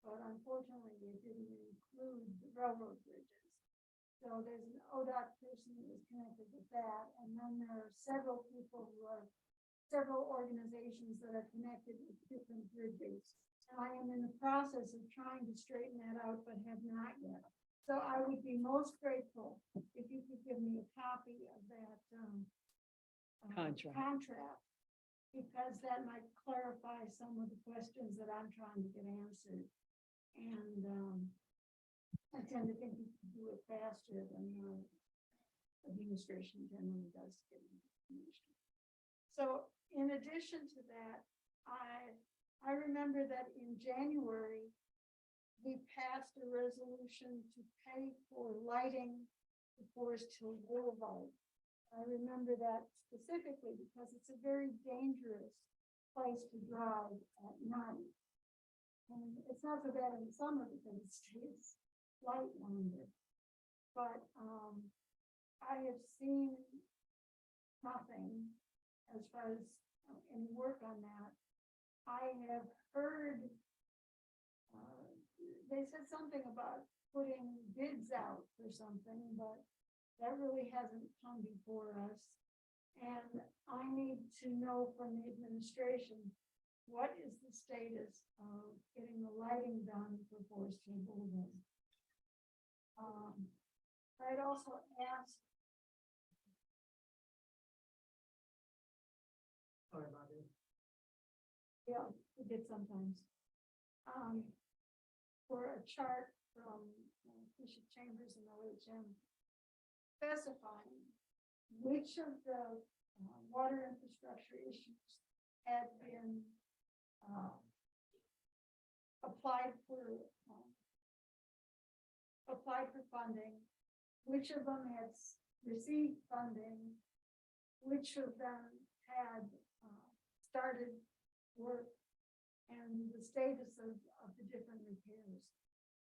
but unfortunately, it didn't include the railroad bridges. So there's an ODOT person who is connected with that, and then there are several people who are several organizations that are connected with different bridges. And I am in the process of trying to straighten that out, but have not yet. So I would be most grateful if you could give me a copy of that contract, because that might clarify some of the questions that I'm trying to get answered. And I tend to think you can do it faster than the administration generally does to get information. So in addition to that, I remember that in January, we passed a resolution to pay for lighting the Forest Hill Boulevard. I remember that specifically because it's a very dangerous place to drive at night. And it's not so bad in the summer because it stays light longer. But I have seen nothing as far as any work on that. I have heard, they said something about putting bids out for something, but that really hasn't come before us. And I need to know from the administration, what is the status of getting the lighting done for Forest Hill Boulevard? I'd also asked. Sorry about it. Yeah, we did sometimes. For a chart from Bishop Chambers and OHM specifying which of the water infrastructure issues had been applied for funding, which of them had received funding, which of them had started work, and the status of the different repairs.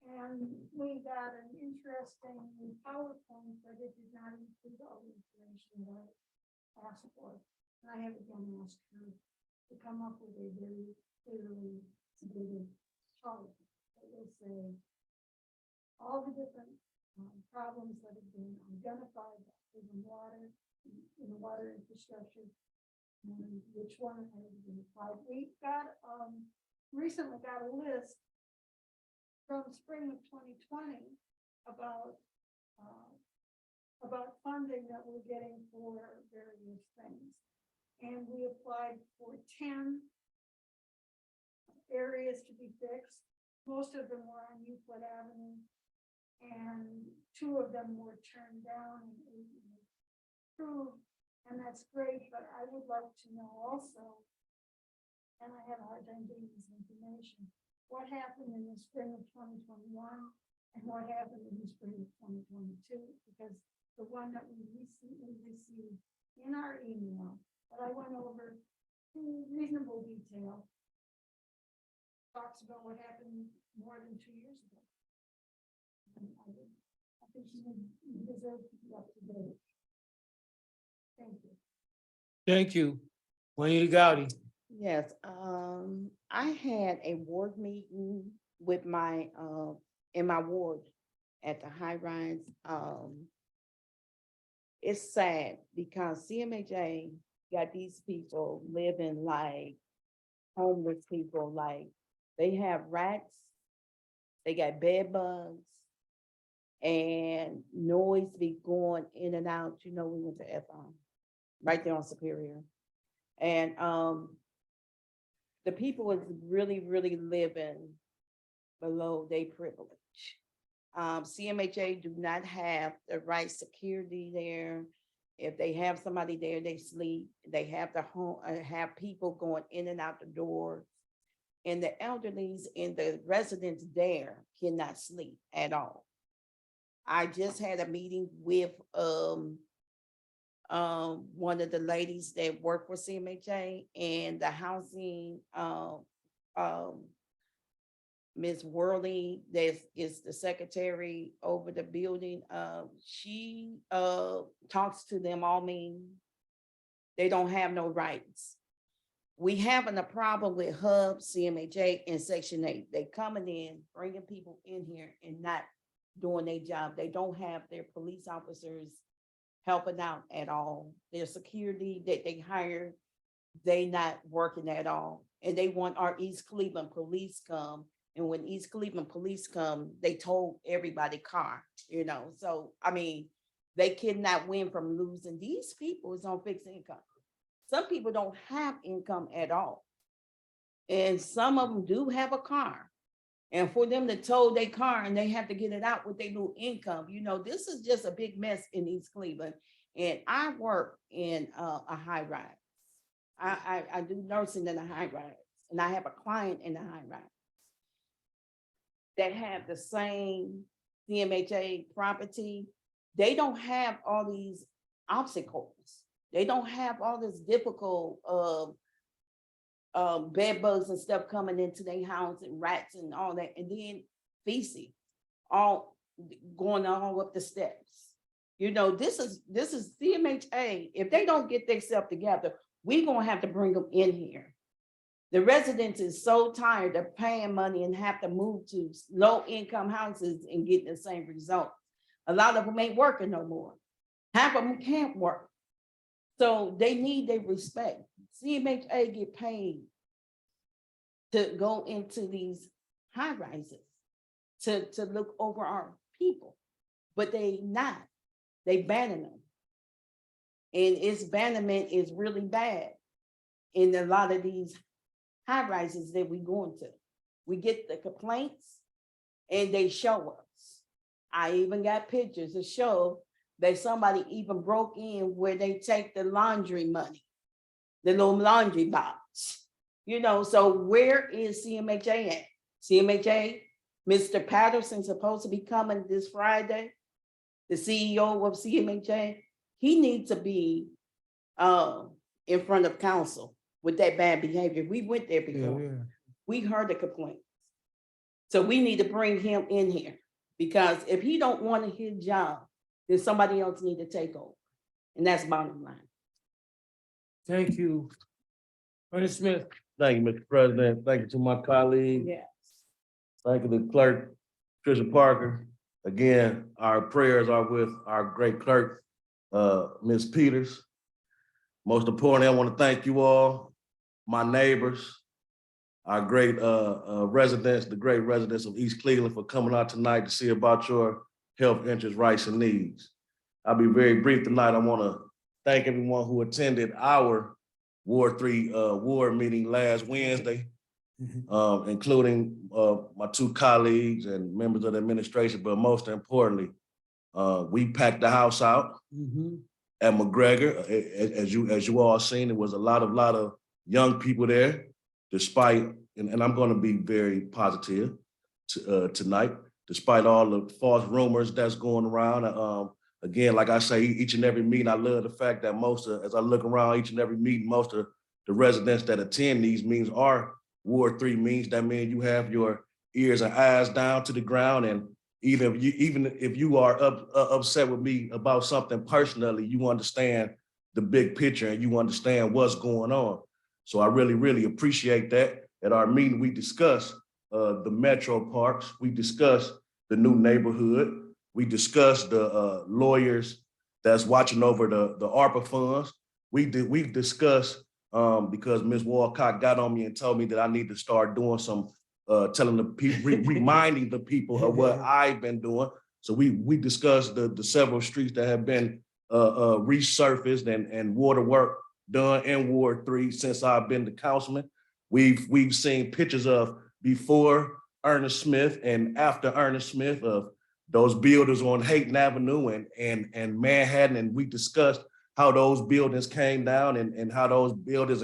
And we got an interesting PowerPoint, but it did not include all the information that asked for. And I have again asked her to come up with a very clearly stated chart that will say all the different problems that have been identified in water, in the water infrastructure, and which one has been applied. We got, recently got a list from spring of 2020 about funding that we're getting for various things. And we applied for 10 areas to be fixed. Most of them were on Euclid Avenue, and 2 of them were turned down and 8 were approved. And that's great, but I would like to know also, and I have a hard time getting this information, what happened in the spring of 2021 and what happened in the spring of 2022, because the one that we recently received in our email that I went over in reasonable detail talks about what happened more than 2 years ago. And I think you deserve to be up to date. Thank you. Thank you. Juanita Gowdy. Yes, I had a ward meeting with my, in my ward at the high rise. It's sad because CMHA got these people living like homeless people, like they have rats, they got bed bugs, and noise be going in and out. You know, we went to FOM, right there on Superior. And the people is really, really living below their privilege. CMHA do not have the right security there. If they have somebody there, they sleep. They have the home, have people going in and out the door. And the elderlies and the residents there cannot sleep at all. I just had a meeting with one of the ladies that work for CMHA and the housing, Ms. Worley, that is the secretary over the building. She talks to them all mean they don't have no rights. We having a problem with Hub, CMHA, and Section 8. They coming in, bringing people in here and not doing their job. They don't have their police officers helping out at all. Their security that they hire, they not working at all. And they want our East Cleveland police come. And when East Cleveland police come, they told everybody car, you know. So, I mean, they cannot win from losing. These people is on fixed income. Some people don't have income at all. And some of them do have a car. And for them to tow their car and they have to get it out with their new income, you know, this is just a big mess in East Cleveland. And I work in a high rise. I do nursing in a high rise, and I have a client in a high rise that have the same CMHA property. They don't have all these obstacles. They don't have all this difficult bed bugs and stuff coming into their house and rats and all that, and then feces all going all up the steps. You know, this is CMHA. If they don't get themselves together, we're gonna have to bring them in here. The residents is so tired of paying money and have to move to low-income houses and get the same result. A lot of them ain't working no more. Half of them can't work. So they need their respect. CMHA get paid to go into these high rises to look over our people, but they not. They banning them. And its banishment is really bad in a lot of these high rises that we going to. We get the complaints and they show us. I even got pictures to show that somebody even broke in where they take the laundry money, the little laundry box. You know, so where is CMHA at? CMHA, Mr. Patterson's supposed to be coming this Friday, the CEO of CMHA. He needs to be in front of council with that bad behavior. We went there before. We heard the complaints. So we need to bring him in here, because if he don't want his job, then somebody else need to take over. And that's bottom line. Thank you. Ernest Smith. Thank you, Mr. President. Thank you to my colleagues. Yes. Thank you to Clerk Trisha Parker. Again, our prayers are with our great clerk, Ms. Peters. Most importantly, I want to thank you all, my neighbors, our great residents, the great residents of East Cleveland for coming out tonight to see about your health, interests, rights, and needs. I'll be very brief tonight. I want to thank everyone who attended our Ward 3 ward meeting last Wednesday, including my two colleagues and members of the administration, but most importantly, we packed the house out at McGregor. As you all seen, there was a lot of young people there, despite, and I'm going to be very positive tonight, despite all the false rumors that's going around. Again, like I say, each and every meeting, I love the fact that as I look around each and every meeting, most of the residents that attend these meetings are Ward 3 meetings. That means you have your ears and eyes down to the ground, and even if you are upset with me about something personally, you understand the big picture and you understand what's going on. So I really, really appreciate that. At our meeting, we discussed the metro parks. We discussed the new neighborhood. We discussed the lawyers that's watching over the ARPA funds. We've discussed, because Ms. Walcott got on me and told me that I need to start doing some telling the people, reminding the people of what I've been doing. So we discussed the several streets that have been resurfaced and water work done in Ward 3 since I've been the councilman. We've seen pictures of before Ernest Smith and after Ernest Smith of those builders on Hayden Avenue and Manhattan, and we discussed how those buildings came down and how those buildings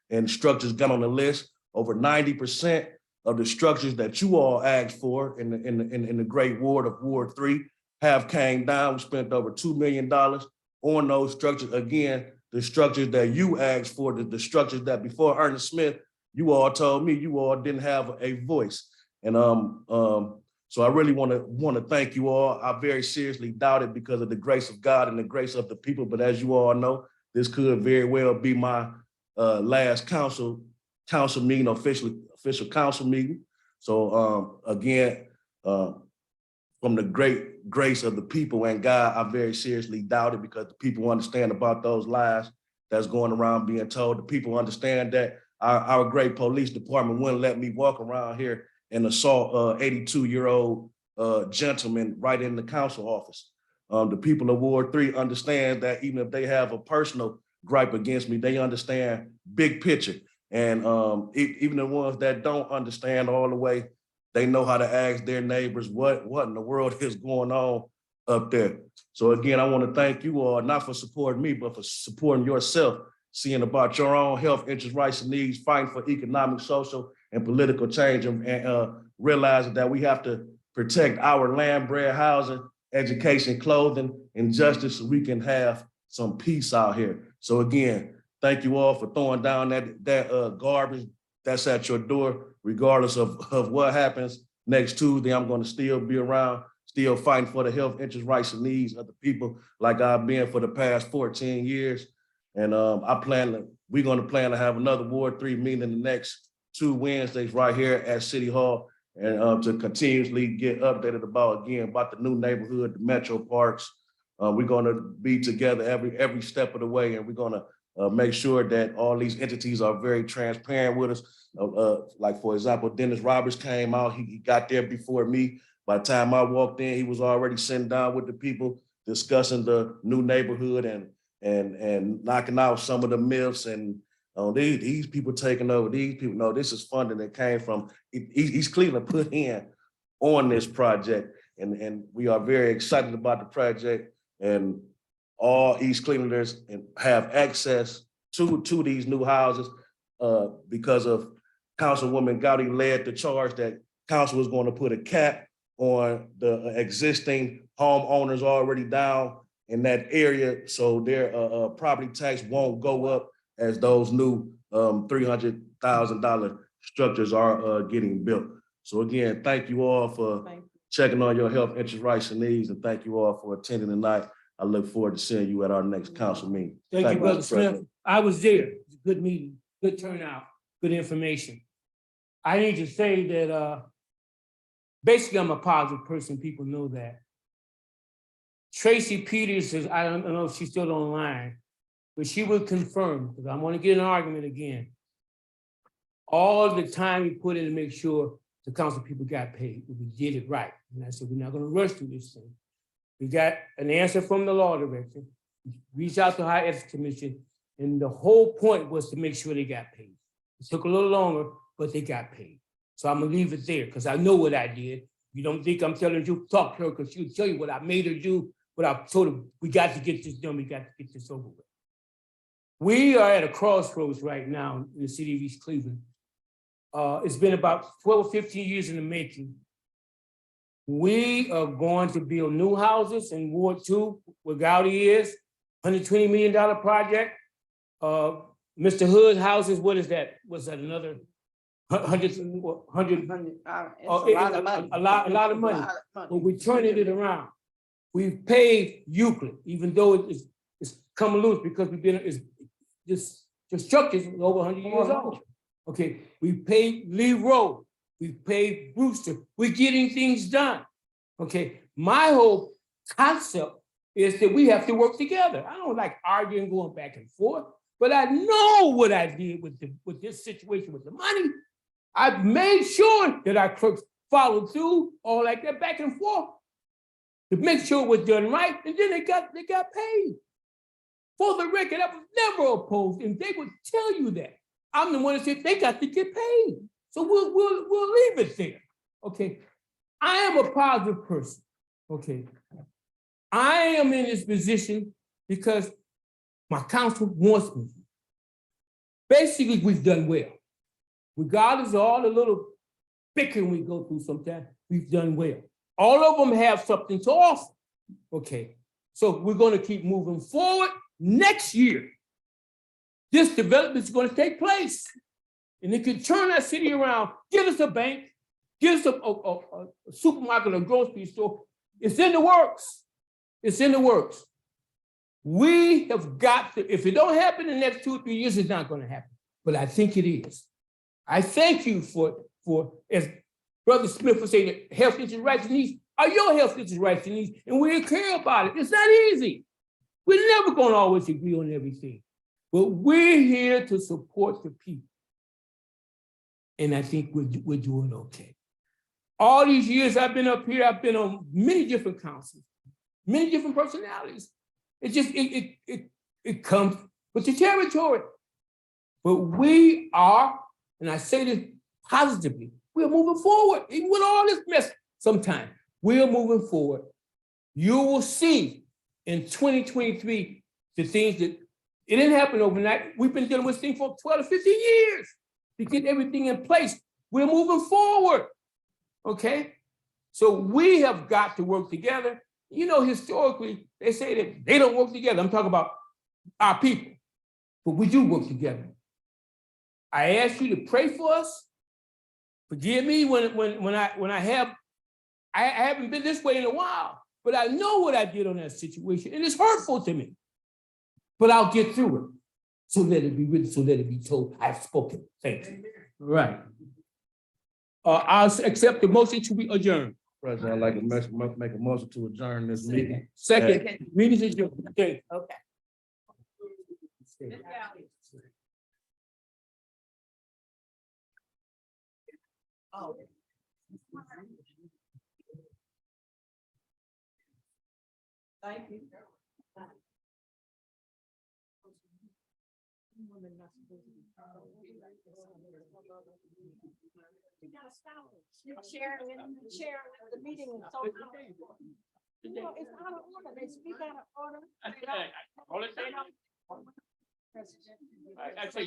and structures got on the list. Over 90% of the structures that you all asked for in the great ward of Ward 3 have came down. We spent over $2 million on those structures. Again, the structures that you asked for, the structures that before Ernest Smith, you all told me you all didn't have a voice. And so I really want to thank you all. I very seriously doubt it because of the grace of God and the grace of the people. But as you all know, this could very well be my last council meeting, official council meeting. So again, from the great grace of the people and God, I very seriously doubt it because the people understand about those lies that's going around being told. The people understand that our great police department wouldn't let me walk around here and assault 82-year-old gentleman right in the council office. The people of Ward 3 understand that even if they have a personal gripe against me, they understand big picture. And even the ones that don't understand all the way, they know how to ask their neighbors what in the world is going on up there. So again, I want to thank you all, not for supporting me, but for supporting yourself, seeing about your own health, interests, rights, and needs, fighting for economic, social, and political change, and realizing that we have to protect our land-bred housing, education, clothing, and justice so we can have some peace out here. So again, thank you all for throwing down that garbage that's at your door. Regardless of what happens next Tuesday, I'm going to still be around, still fighting for the health, interests, rights, and needs of the people like I've been for the past 14 years. And we're going to plan to have another Ward 3 meeting in the next 2 Wednesdays right here at City Hall, and to continuously get updated about the new neighborhood, the metro parks. We're going to be together every step of the way, and we're going to make sure that all these entities are very transparent with us. Like, for example, Dennis Roberts came out, he got there before me. By the time I walked in, he was already sitting down with the people discussing the new neighborhood and knocking out some of the myths and these people taking over. These people, no, this is funding that came from East Cleveland put in on this project. And we are very excited about the project, and all East Clevelanders have access to these new houses because of Councilwoman Gowdy led the charge that council was going to put a cap on the existing homeowners already down in that area, so their property tax won't go up as those new $300,000 structures are getting built. So again, thank you all for checking on your health, interests, rights, and needs, and thank you all for attending tonight. I look forward to seeing you at our next council meeting. Thank you, Mr. Brother Smith. President. I was there. It was a good meeting, good turnout, good information. I need to say that, basically, I'm a positive person. People know that. Tracy Peters is, I don't know if she's still online, but she will confirm, because I want to get an argument again. All the time we put in to make sure the council people got paid, we did it right. And I said, we're not gonna rush through this thing. We got an answer from the law director, reached out to High Ethics Commission, and the whole point was to make sure they got paid. It took a little longer, but they got paid. So I'm gonna leave it there, because I know what I did. You don't think I'm telling you, talk to her, because she'll tell you what I made her do, but I told her, we got to get this done, we got to get this over with. We are at a crossroads right now in the city of East Cleveland. It's been about 12 or 15 years in the making. We are going to build new houses in Ward 2, where Gowdy is, $120 million project. Mr. Hood houses, what is that? Was that another 100? It's a A lot of money. But we're turning it around. We've paid Euclid, even though it's come loose because this structure is over 100 years old. Okay, we paid Lee Road, we paid Brewster, we're getting things done. Okay, my whole concept is that we have to work together. I don't like arguing, going back and forth, but I know what I did with this situation with the money. I made sure that our clerks followed through, all like that back and forth, to make sure it was done right, and then they got paid. For the record, I was never opposed, and they would tell you that. I'm the one that said they got to get paid. So we'll leave it there. Okay. I am a positive person. Okay. I am in this position because my council wants me. Basically, we've done well. Regardless of all the little bickering we go through sometimes, we've done well. All of them have something to offer. Okay. So we're going to keep moving forward. Next year, this development is going to take place. And it can turn our city around, give us a bank, give us a supermarket, a grocery store. It's in the works. It's in the works. We have got to, if it don't happen in the next 2 or 3 years, it's not going to happen. But I think it is. I thank you for as Brother Smith was saying, that health issues, rights, and needs are your health issues, rights, and needs, and we care about it. It's not easy. We're never going to always agree on everything. But we're here to support the people. And I think we're doing okay. All these years I've been up here, I've been on many different councils, many different personalities. It just, it comes with the territory. But we are, and I say this positively, we're moving forward, even with all this mess sometimes. We're moving forward. You will see in 2023 the things that, it didn't happen overnight. We've been dealing with things for 12 to 15 years to get everything in place. We're moving forward, okay? So we have got to work together. You know, historically, they say that they don't work together. I'm talking about our people, but we do work together. I ask you to pray for us. Forgive me when I haven't been this way in a while, but I know what I did on that situation, and it's hurtful to me. But I'll get through it. So let it be written, so let it be told. I've spoken. Thank you. Right. I'll accept the motion to be adjourned. President, I'd like to make a motion to adjourn this meeting. Second, meeting is adjourned. Okay. Okay. Ms. Gowdy. Oh. Thank you. You gotta stop it. You're sharing the meeting is so. You know, it's out of order. They speak out of order. All it say now? I say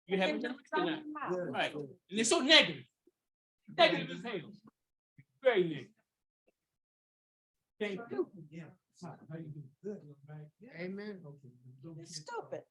you haven't done it tonight. Right. And it's so negative. Negative as hell. Very negative. Thank you. Amen. It's stupid.